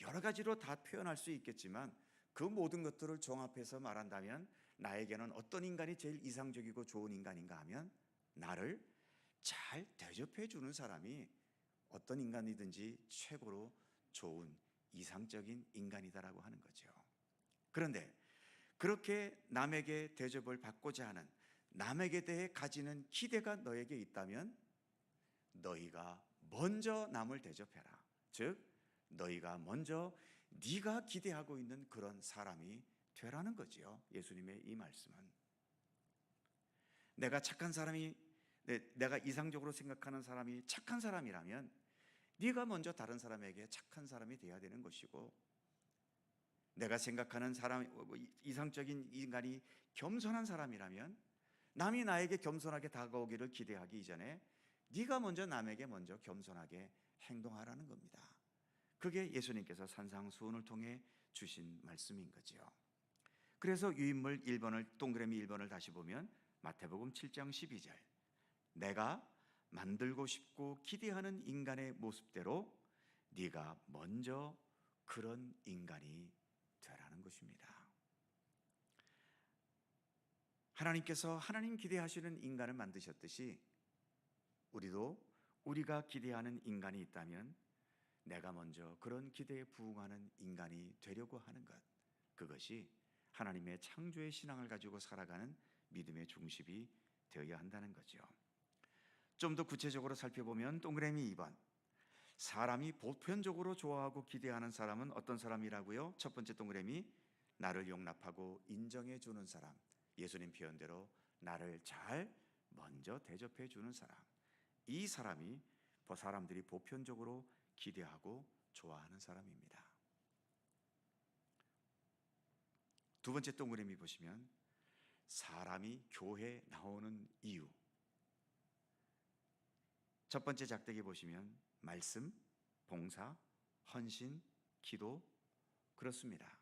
A: 여러 가지로 다 표현할 수 있겠지만 그 모든 것들을 종합해서 말한다면 나에게는 어떤 인간이 제일 이상적이고 좋은 인간인가 하면 나를 잘 대접해 주는 사람이 어떤 인간이든지 최고로 좋은 이상적인 인간이다라고 하는 거죠. 그런데 그렇게 남에게 대접을 받고자 하는, 남에게 대해 가지는 기대가 너에게 있다면 너희가 먼저 남을 대접해라. 즉 너희가 먼저 네가 기대하고 있는 그런 사람이 되라는 거지요. 예수님의 이 말씀은 내가 착한 사람이, 내가 이상적으로 생각하는 사람이 착한 사람이라면 네가 먼저 다른 사람에게 착한 사람이 되어야 되는 것이고, 내가 생각하는 사람, 이상적인 인간이 겸손한 사람이라면 남이 나에게 겸손하게 다가오기를 기대하기 이전에 네가 먼저 남에게 먼저 겸손하게 행동하라는 겁니다. 그게 예수님께서 산상수훈을 통해 주신 말씀인 거지요. 그래서 유인물 1번을, 동그라미 1번을 다시 보면 마태복음 7장 12절, 내가 만들고 싶고 기대하는 인간의 모습대로 네가 먼저 그런 인간이 되라는 것입니다. 하나님께서 하나님 기대하시는 인간을 만드셨듯이 우리도 우리가 기대하는 인간이 있다면 내가 먼저 그런 기대에 부응하는 인간이 되려고 하는 것, 그것이 하나님의 창조의 신앙을 가지고 살아가는 믿음의 중심이 되어야 한다는 거죠. 좀 더 구체적으로 살펴보면 동그라미 2번, 사람이 보편적으로 좋아하고 기대하는 사람은 어떤 사람이라고요? 첫 번째 동그라미, 나를 용납하고 인정해 주는 사람, 예수님 표현대로 나를 잘 먼저 대접해 주는 사람, 이 사람이 사람들이 보편적으로 기대하고 좋아하는 사람입니다. 두 번째 동그라미 보시면 사람이 교회에 나오는 이유, 첫 번째 작대기 보시면 말씀, 봉사, 헌신, 기도, 그렇습니다.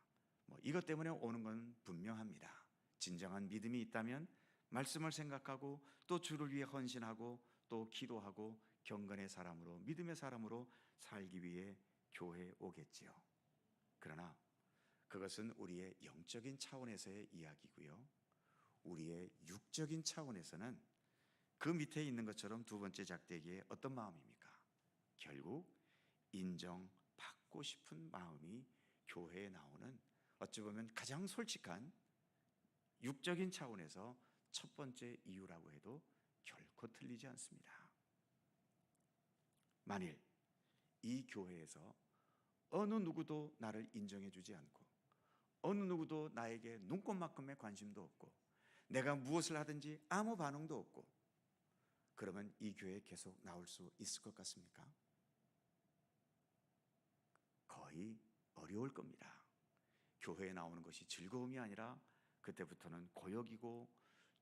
A: 이것 때문에 오는 건 분명합니다. 진정한 믿음이 있다면 말씀을 생각하고 또 주를 위해 헌신하고 또 기도하고 경건의 사람으로, 믿음의 사람으로 살기 위해 교회에 오겠지요. 그러나 그것은 우리의 영적인 차원에서의 이야기고요, 우리의 육적인 차원에서는 그 밑에 있는 것처럼 두 번째 작대기에 어떤 마음입니까? 결국 인정받고 싶은 마음이 교회에 나오는, 어찌 보면 가장 솔직한 육적인 차원에서 첫 번째 이유라고 해도 결코 틀리지 않습니다. 만일 이 교회에서 어느 누구도 나를 인정해 주지 않고 어느 누구도 나에게 눈꼽만큼의 관심도 없고 내가 무엇을 하든지 아무 반응도 없고, 그러면 이 교회에 계속 나올 수 있을 것 같습니까? 거의 어려울 겁니다. 교회에 나오는 것이 즐거움이 아니라 그때부터는 고역이고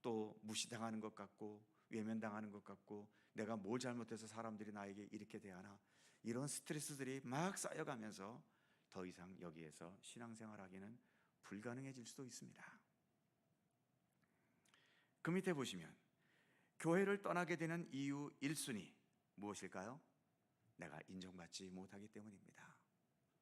A: 또 무시당하는 것 같고 외면당하는 것 같고 내가 뭘 잘못해서 사람들이 나에게 이렇게 대하나, 이런 스트레스들이 막 쌓여가면서 더 이상 여기에서 신앙생활하기는 불가능해질 수도 있습니다. 그 밑에 보시면 교회를 떠나게 되는 이유 1순위 무엇일까요? 내가 인정받지 못하기 때문입니다.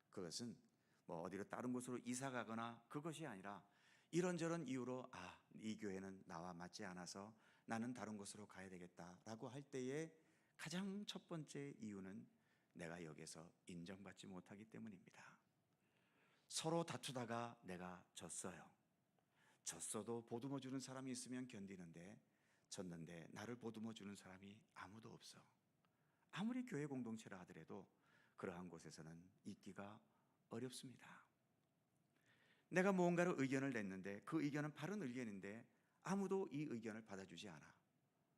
A: 그것은 어디로 다른 곳으로 이사 가거나 그것이 아니라 이런저런 이유로 이 교회는 나와 맞지 않아서 나는 다른 곳으로 가야 되겠다라고 할 때에 가장 첫 번째 이유는 내가 여기서 인정받지 못하기 때문입니다. 서로 다투다가 내가 졌어요. 졌어도 보듬어 주는 사람이 있으면 견디는데 졌는데 나를 보듬어 주는 사람이 아무도 없어. 아무리 교회 공동체라 하더라도 그러한 곳에서는 있기가 어렵습니다. 내가 무언가를 의견을 냈는데 그 의견은 바른 의견인데 아무도 이 의견을 받아주지 않아.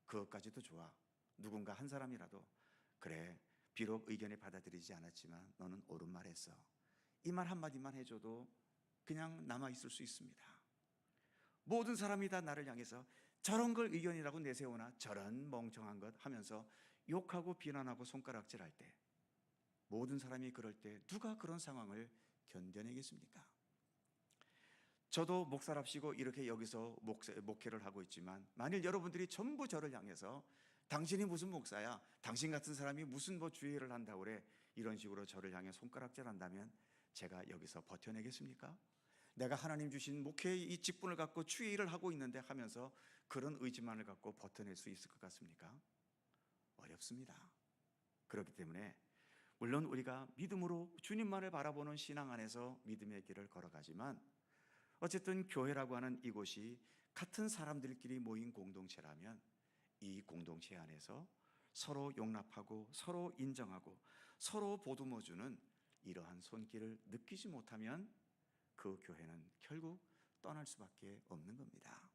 A: 그것까지도 좋아. 누군가 한 사람이라도 그래, 비록 의견을 받아들이지 않았지만 너는 옳은 말 했어, 이 말 한마디만 해줘도 그냥 남아있을 수 있습니다. 모든 사람이 다 나를 향해서 저런 걸 의견이라고 내세우나 저런 멍청한 것 하면서 욕하고 비난하고 손가락질할 때, 모든 사람이 그럴 때 누가 그런 상황을 견뎌내겠습니까? 저도 목사랍시고 이렇게 여기서 목회를 하고 있지만 만일 여러분들이 전부 저를 향해서 당신이 무슨 목사야, 당신 같은 사람이 무슨 주의를 한다고 그래, 이런 식으로 저를 향해 손가락질 한다면 제가 여기서 버텨내겠습니까? 내가 하나님 주신 목회의 이 직분을 갖고 추위를 하고 있는데 하면서 그런 의지만을 갖고 버텨낼 수 있을 것 같습니까? 어렵습니다. 그렇기 때문에 물론 우리가 믿음으로 주님만을 바라보는 신앙 안에서 믿음의 길을 걸어가지만 어쨌든 교회라고 하는 이곳이 같은 사람들끼리 모인 공동체라면 이 공동체 안에서 서로 용납하고 서로 인정하고 서로 보듬어주는 이러한 손길을 느끼지 못하면 그 교회는 결국 떠날 수밖에 없는 겁니다.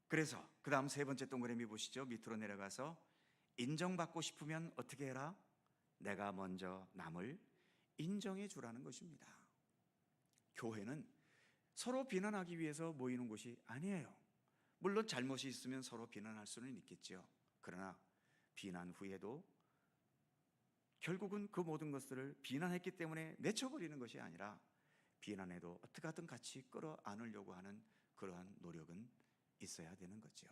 A: 그래서 그 다음 세 번째 동그라미 보시죠. 밑으로 내려가서 인정받고 싶으면 어떻게 해라? 내가 먼저 남을 인정해 주라는 것입니다. 교회는 서로 비난하기 위해서 모이는 곳이 아니에요. 물론 잘못이 있으면 서로 비난할 수는 있겠죠. 그러나 비난 후에도 결국은 그 모든 것들을 비난했기 때문에 내쳐버리는 것이 아니라 비난해도 어떻게 하든 같이 끌어안으려고 하는 그러한 노력은 있어야 되는 거죠.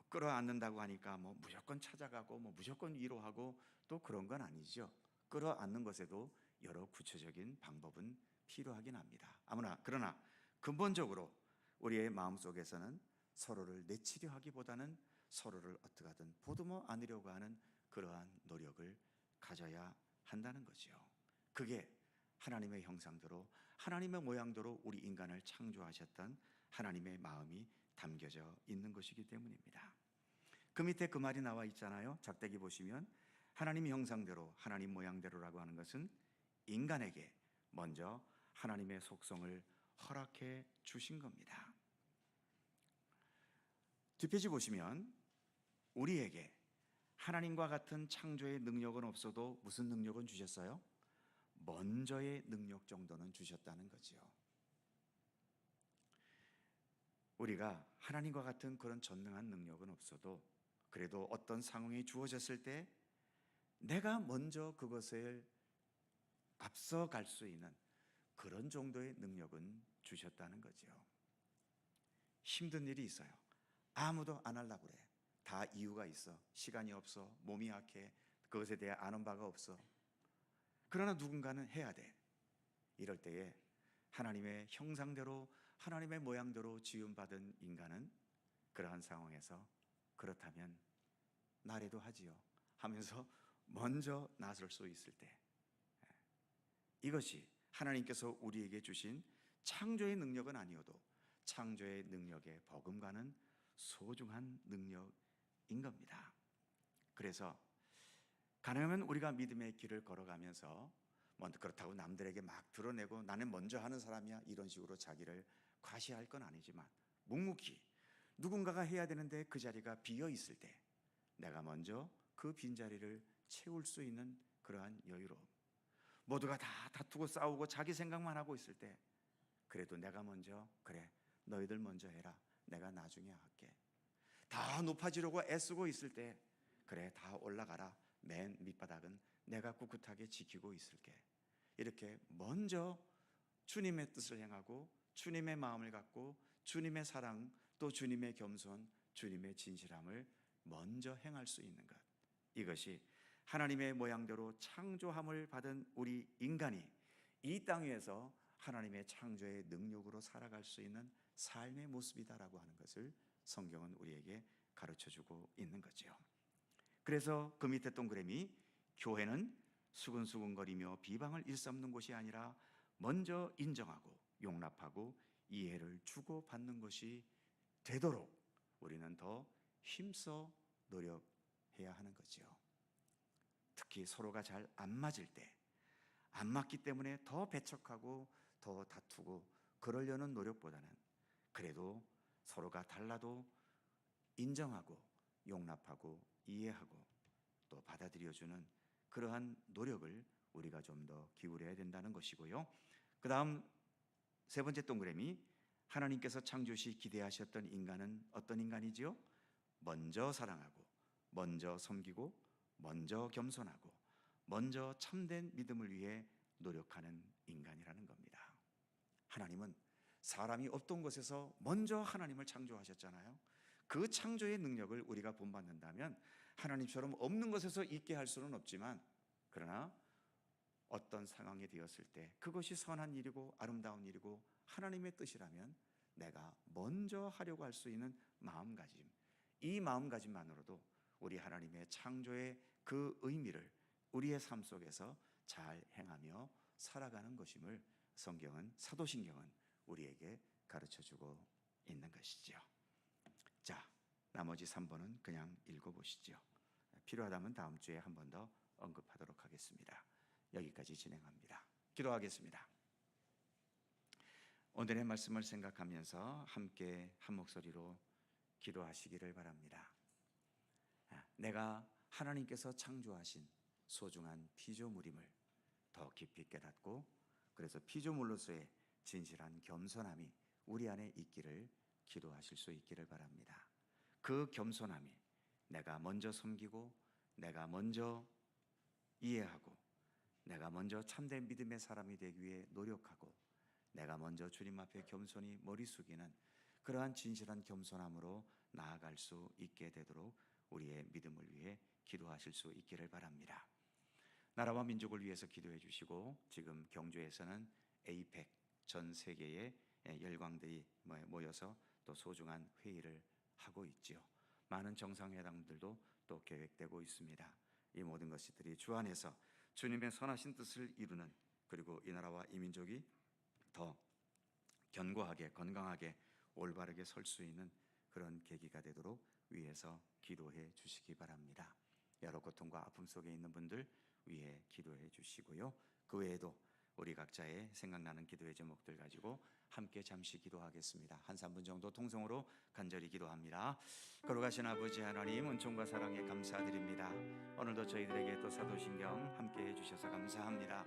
A: 끌어안는다고 하니까 뭐 무조건 찾아가고 뭐 무조건 위로하고 또 그런 건 아니죠. 끌어안는 것에도 여러 구체적인 방법은 필요하긴 합니다. 그러나 근본적으로 우리의 마음속에서는 서로를 내치려 하기보다는 서로를 어떻게 하든 보듬어 안으려고 하는 그러한 노력을 가져야 한다는 거죠. 그게 하나님의 형상대로 하나님의 모양대로 우리 인간을 창조하셨던 하나님의 마음이 담겨져 있는 것이기 때문입니다. 그 밑에 그 말이 나와 있잖아요. 작대기 보시면 하나님 형상대로 하나님 모양대로라고 하는 것은 인간에게 먼저 하나님의 속성을 허락해 주신 겁니다. 뒷페이지 보시면 우리에게 하나님과 같은 창조의 능력은 없어도 무슨 능력은 주셨어요? 먼저의 능력 정도는 주셨다는 거죠. 우리가 하나님과 같은 그런 전능한 능력은 없어도 그래도 어떤 상황이 주어졌을 때 내가 먼저 그것을 앞서갈 수 있는 그런 정도의 능력은 주셨다는 거죠. 힘든 일이 있어요. 아무도 안 하려고 그래. 다 이유가 있어. 시간이 없어. 몸이 약해. 그것에 대해 아는 바가 없어. 그러나 누군가는 해야 돼. 이럴 때에 하나님의 형상대로 하나님의 모양대로 지음받은 인간은 그러한 상황에서 그렇다면 나래도 하지요 하면서 먼저 나설 수 있을 때, 이것이 하나님께서 우리에게 주신 창조의 능력은 아니어도 창조의 능력에 버금가는 소중한 능력인 겁니다. 그래서 가능하면 우리가 믿음의 길을 걸어가면서 그렇다고 남들에게 막 드러내고 나는 먼저 하는 사람이야 이런 식으로 자기를 과시할 건 아니지만 묵묵히 누군가가 해야 되는데 그 자리가 비어 있을 때 내가 먼저 그 빈자리를 채울 수 있는 그러한 여유로움, 모두가 다 다투고 싸우고 자기 생각만 하고 있을 때 그래도 내가 먼저, 그래 너희들 먼저 해라, 내가 나중에 할게. 다 높아지려고 애쓰고 있을 때 그래 다 올라가라, 맨 밑바닥은 내가 꿋꿋하게 지키고 있을게. 이렇게 먼저 주님의 뜻을 행하고 주님의 마음을 갖고 주님의 사랑, 또 주님의 겸손, 주님의 진실함을 먼저 행할 수 있는 것, 이것이 하나님의 모양대로 창조함을 받은 우리 인간이 이 땅 위에서 하나님의 창조의 능력으로 살아갈 수 있는 삶의 모습이다라고 하는 것을 성경은 우리에게 가르쳐주고 있는 거죠. 그래서 그 밑에 동그라미, 교회는 수근수근거리며 비방을 일삼는 곳이 아니라 먼저 인정하고 용납하고 이해를 주고받는 것이 되도록 우리는 더 힘써 노력해야 하는 거죠. 특히 서로가 잘 안 맞을 때, 안 맞기 때문에 더 배척하고 더 다투고 그러려는 노력보다는 그래도 서로가 달라도 인정하고 용납하고 이해하고 또 받아들여주는 그러한 노력을 우리가 좀 더 기울여야 된다는 것이고요. 그 다음 세 번째 동그라미, 하나님께서 창조시 기대하셨던 인간은 어떤 인간이지요? 먼저 사랑하고 먼저 섬기고 먼저 겸손하고 먼저 참된 믿음을 위해 노력하는 인간이라는 겁니다. 하나님은 사람이 없던 곳에서 먼저 하나님을 창조하셨잖아요. 그 창조의 능력을 우리가 본받는다면 하나님처럼 없는 곳에서 있게 할 수는 없지만, 그러나 어떤 상황이 되었을 때 그것이 선한 일이고 아름다운 일이고 하나님의 뜻이라면 내가 먼저 하려고 할 수 있는 마음가짐, 이 마음가짐만으로도 우리 하나님의 창조의 그 의미를 우리의 삶 속에서 잘 행하며 살아가는 것임을 사도신경은 우리에게 가르쳐주고 있는 것이죠. 자, 나머지 3번은 그냥 읽어보시죠. 필요하다면 다음 주에 한 번 더 언급하도록 하겠습니다. 여기까지 진행합니다. 기도하겠습니다. 오늘의 말씀을 생각하면서 함께 한 목소리로 기도하시기를 바랍니다. 내가 하나님께서 창조하신 소중한 피조물임을 더 깊이 깨닫고, 그래서 피조물로서의 진실한 겸손함이 우리 안에 있기를 기도하실 수 있기를 바랍니다. 그 겸손함이 내가 먼저 섬기고, 내가 먼저 이해하고, 내가 먼저 참된 믿음의 사람이 되기 위해 노력하고, 내가 먼저 주님 앞에 겸손히 머리 숙이는 그러한 진실한 겸손함으로 나아갈 수 있게 되도록 우리의 믿음을 위해 기도하실 수 있기를 바랍니다. 나라와 민족을 위해서 기도해 주시고, 지금 경주에서는 에이펙 전 세계의 열광들이 모여서 또 소중한 회의를 하고 있지요. 많은 정상회담들도 또 계획되고 있습니다. 이 모든 것들이 주 안에서 주님의 선하신 뜻을 이루는, 그리고 이 나라와 이 민족이 더 견고하게, 건강하게, 올바르게 설 수 있는 그런 계기가 되도록 위해서 기도해 주시기 바랍니다. 여러 고통과 아픔 속에 있는 분들 위해 기도해 주시고요. 그 외에도 우리 각자의 생각나는 기도의 제목들 가지고 함께 잠시 기도하겠습니다. 한 3분 정도 통성으로 간절히 기도합니다. 거룩하신 아버지 하나님, 은총과 사랑에 감사드립니다. 오늘도 저희들에게 또 사도신경 함께 해주셔서 감사합니다.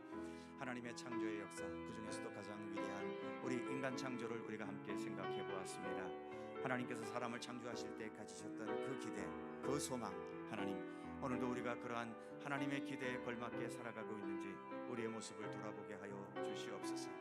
A: 하나님의 창조의 역사, 그 중에서도 가장 위대한 우리 인간 창조를 우리가 함께 생각해 보았습니다. 하나님께서 사람을 창조하실 때 가지셨던 그 기대, 그 소망, 하나님, 오늘도 우리가 그러한 하나님의 기대에 걸맞게 살아가고 있는지 우리의 모습을 돌아보게 하여 주시옵소서.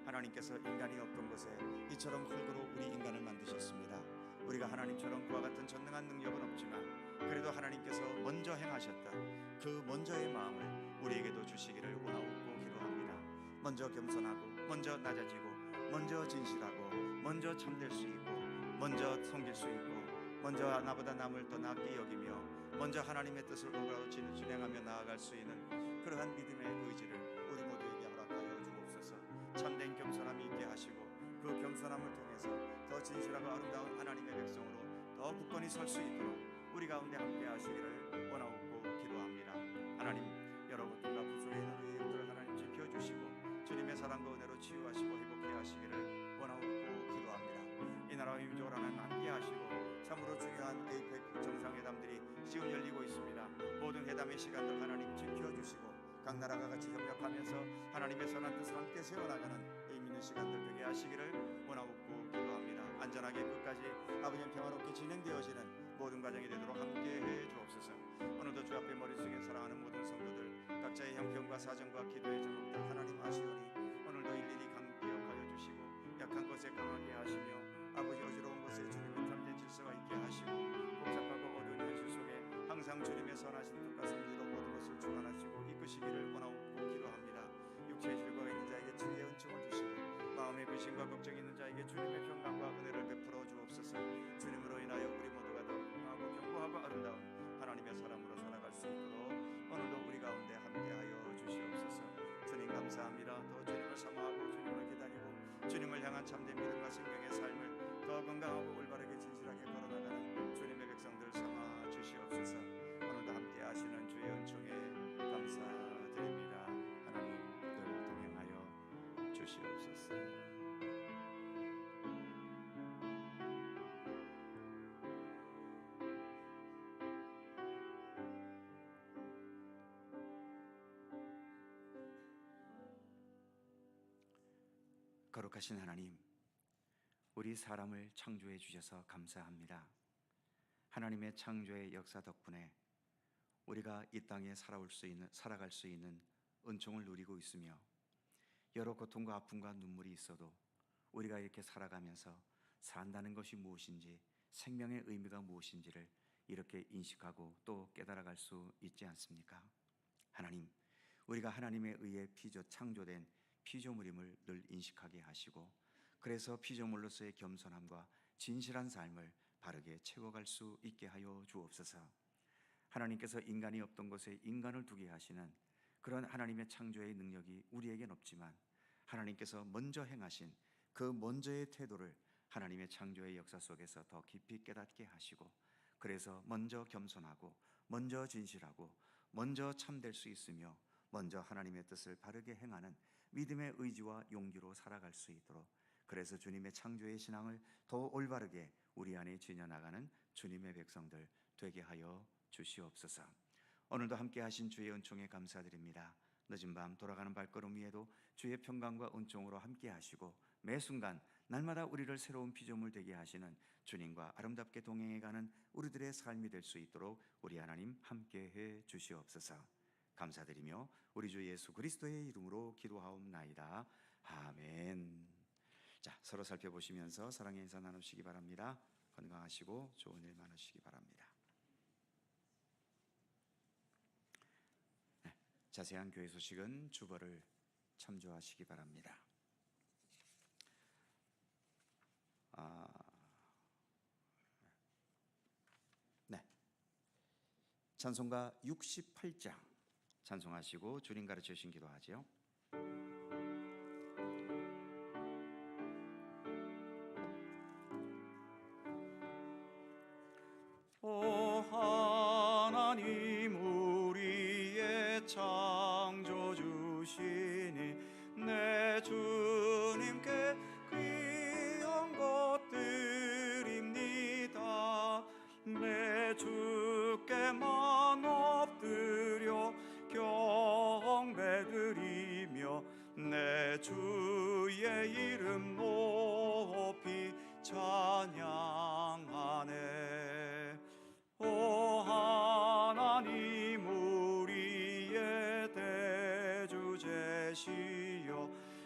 A: 하나님께서 인간이 없던 곳에 이처럼 흙으로 우리 인간을 만드셨습니다. 우리가 하나님처럼 그와 같은 전능한 능력은 없지만 그래도 하나님께서 먼저 행하셨던 그 먼저의 마음을 우리에게도 주시기를 원하고 기도합니다. 먼저 겸손하고, 먼저 낮아지고, 먼저 진실하고, 먼저 참될 수 있고, 먼저 섬길 수 있고, 먼저 나보다 남을 더 낫게 여기며, 먼저 하나님의 뜻을 오가로 진행하며 나아갈 수 있는 그러한 믿음의 의지를 우리 모두에게 허락하여 주옵소서. 참된 겸손함이 있게 하시고, 그 겸손함을 통해서 더 진실하고 아름다운 하나님의 백성으로 더 굳건히 설 수 있도록 우리 가운데 함께 하시기를 원하옵고 기도합니다. 하나님, 여러 고통과 아픔 속에 있는 우리 이웃들을 하나님 지켜주시고 주님의 사랑과 은혜로 치유하시고 회복해 하시기를 원하옵고 기도합니다. 이 나라와 민족을 하나님 함께 하시고, 참으로 중요한 에이펙 정상회담들이 지금 열리고 있습니다. 모든 회담의 시간들 하나님 지켜주시고, 각 나라가 같이 협력하면서 하나님의 선한 뜻을 함께 세워나가는 의미 있는 시간들 되게 하시기를 원하옵고 기도합니다. 안전하게 끝까지 아버지의 평화롭게 진행되어지는 모든 과정이 되도록 함께해 주옵소서. 오늘도 주 앞에 머리 숙여 사랑하는 모든 성도들, 각자의 형편과 사정과 기도의 제목들 하나님 아시오니 오늘도 일일이 기억하여 주시고, 약한 것에 강하게 하시며, 아버지 어지러운 곳에 주님의 참된 질서가 있게 하시고, 복잡하고 어려운 현실 속에 항상 주님의 선하신 뜻과 섭리로 모든 것을 주관하시고 이끄시기를 원하옵고 기도합니다. 육체의 질과가 있는 자에게 주의 은총을 주시고, 마음의 근심과 걱정이 있는 자에게 주님의 평강과 은혜를 베풀어 주옵소서. 주님으로 인하여 우리 모두가 더 건강하고 견고하고 아름다운 하나님의 사람으로 살아갈 수 있도록 오늘도 우리 가운데 함께하여 주시옵소서. 주님 감사합니다. 더 주님을 사모하고 주님을 기다리고 주님을 향한 참된 믿음과 생명의 삶을 더 건강하고 올바르게 진실하게 걸어나가는 주님의 백성들 삼아 주시옵소서. 오늘도 함께 하시는 주의 은총에 감사드립니다. 하나님 늘 동행하여 주시옵소서. 거룩하신 하나님, 우리 사람을 창조해 주셔서 감사합니다. 하나님의 창조의 역사 덕분에 우리가 이 땅에 살아갈 수 있는 은총을 누리고 있으며, 여러 고통과 아픔과 눈물이 있어도 우리가 이렇게 살아가면서 산다는 것이 무엇인지, 생명의 의미가 무엇인지를 이렇게 인식하고 또 깨달아갈 수 있지 않습니까? 하나님, 우리가 하나님에 의해 창조된 피조물임을 늘 인식하게 하시고, 그래서 피조물로서의 겸손함과 진실한 삶을 바르게 채워갈 수 있게 하여 주옵소서. 하나님께서 인간이 없던 곳에 인간을 두게 하시는 그런 하나님의 창조의 능력이 우리에겐 없지만, 하나님께서 먼저 행하신 그 먼저의 태도를 하나님의 창조의 역사 속에서 더 깊이 깨닫게 하시고, 그래서 먼저 겸손하고 먼저 진실하고 먼저 참될 수 있으며 먼저 하나님의 뜻을 바르게 행하는 믿음의 의지와 용기로 살아갈 수 있도록, 그래서 주님의 창조의 신앙을 더 올바르게 우리 안에 지녀나가는 주님의 백성들 되게 하여 주시옵소서. 오늘도 함께 하신 주의 은총에 감사드립니다. 늦은 밤 돌아가는 발걸음 위에도 주의 평강과 은총으로 함께 하시고 매 순간 날마다 우리를 새로운 피조물 되게 하시는 주님과 아름답게 동행해가는 우리들의 삶이 될 수 있도록 우리 하나님 함께해 주시옵소서. 감사드리며 우리 주 예수 그리스도의 이름으로 기도하옵나이다. 아멘. 자, 서로 살펴보시면서 사랑의 인사 나누시기 바랍니다. 건강하시고 좋은 일 많으시기 바랍니다. 자세한 교회 소식은 주보를 참조하시기 바랍니다. 찬송가 68장 찬송하시고 주님 가르쳐 주신 기도하죠.
B: 오 하나님 우리의 창조주시니 내 주님께 귀한 것드립니다. 내 주께만 엎드려 경배드리며 내 주의 이름 높이 찬양하네. 오 하나님 우리의 대주제시여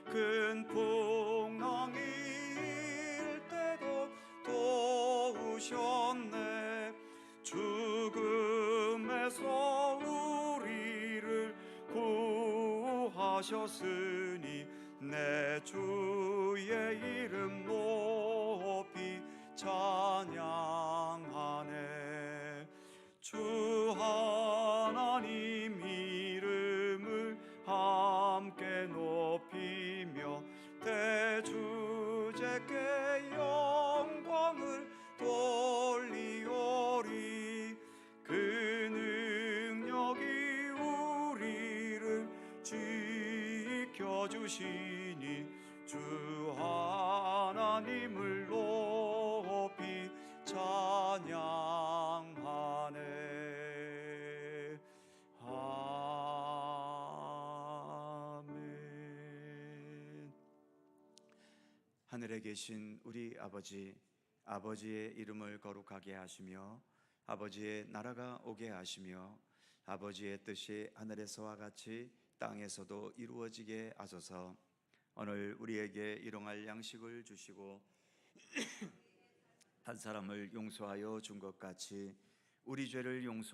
B: 큰 풍랑이 일 때도 도우셨네. 죽음에서 우리를 구하셨으니 내 주의 이름 높이 찬양하네. 주 하나님 이름을 함께 높이며 대주제께 영광을 돌리오리. 그 능력이 우리를 지켜주시니 주 하나님을 높이 찬양하네. 아멘.
A: 하늘에 계신 우리 아버지, 아버지의 이름을 거룩하게 하시며 아버지의 나라가 오게 하시며 아버지의 뜻이 하늘에서와 같이 땅에서도 이루어지게 하소서. 오늘 우리에게 일용할 양식을 주시고 한 사람을 용서하여 준 것 같이 우리 죄를 용서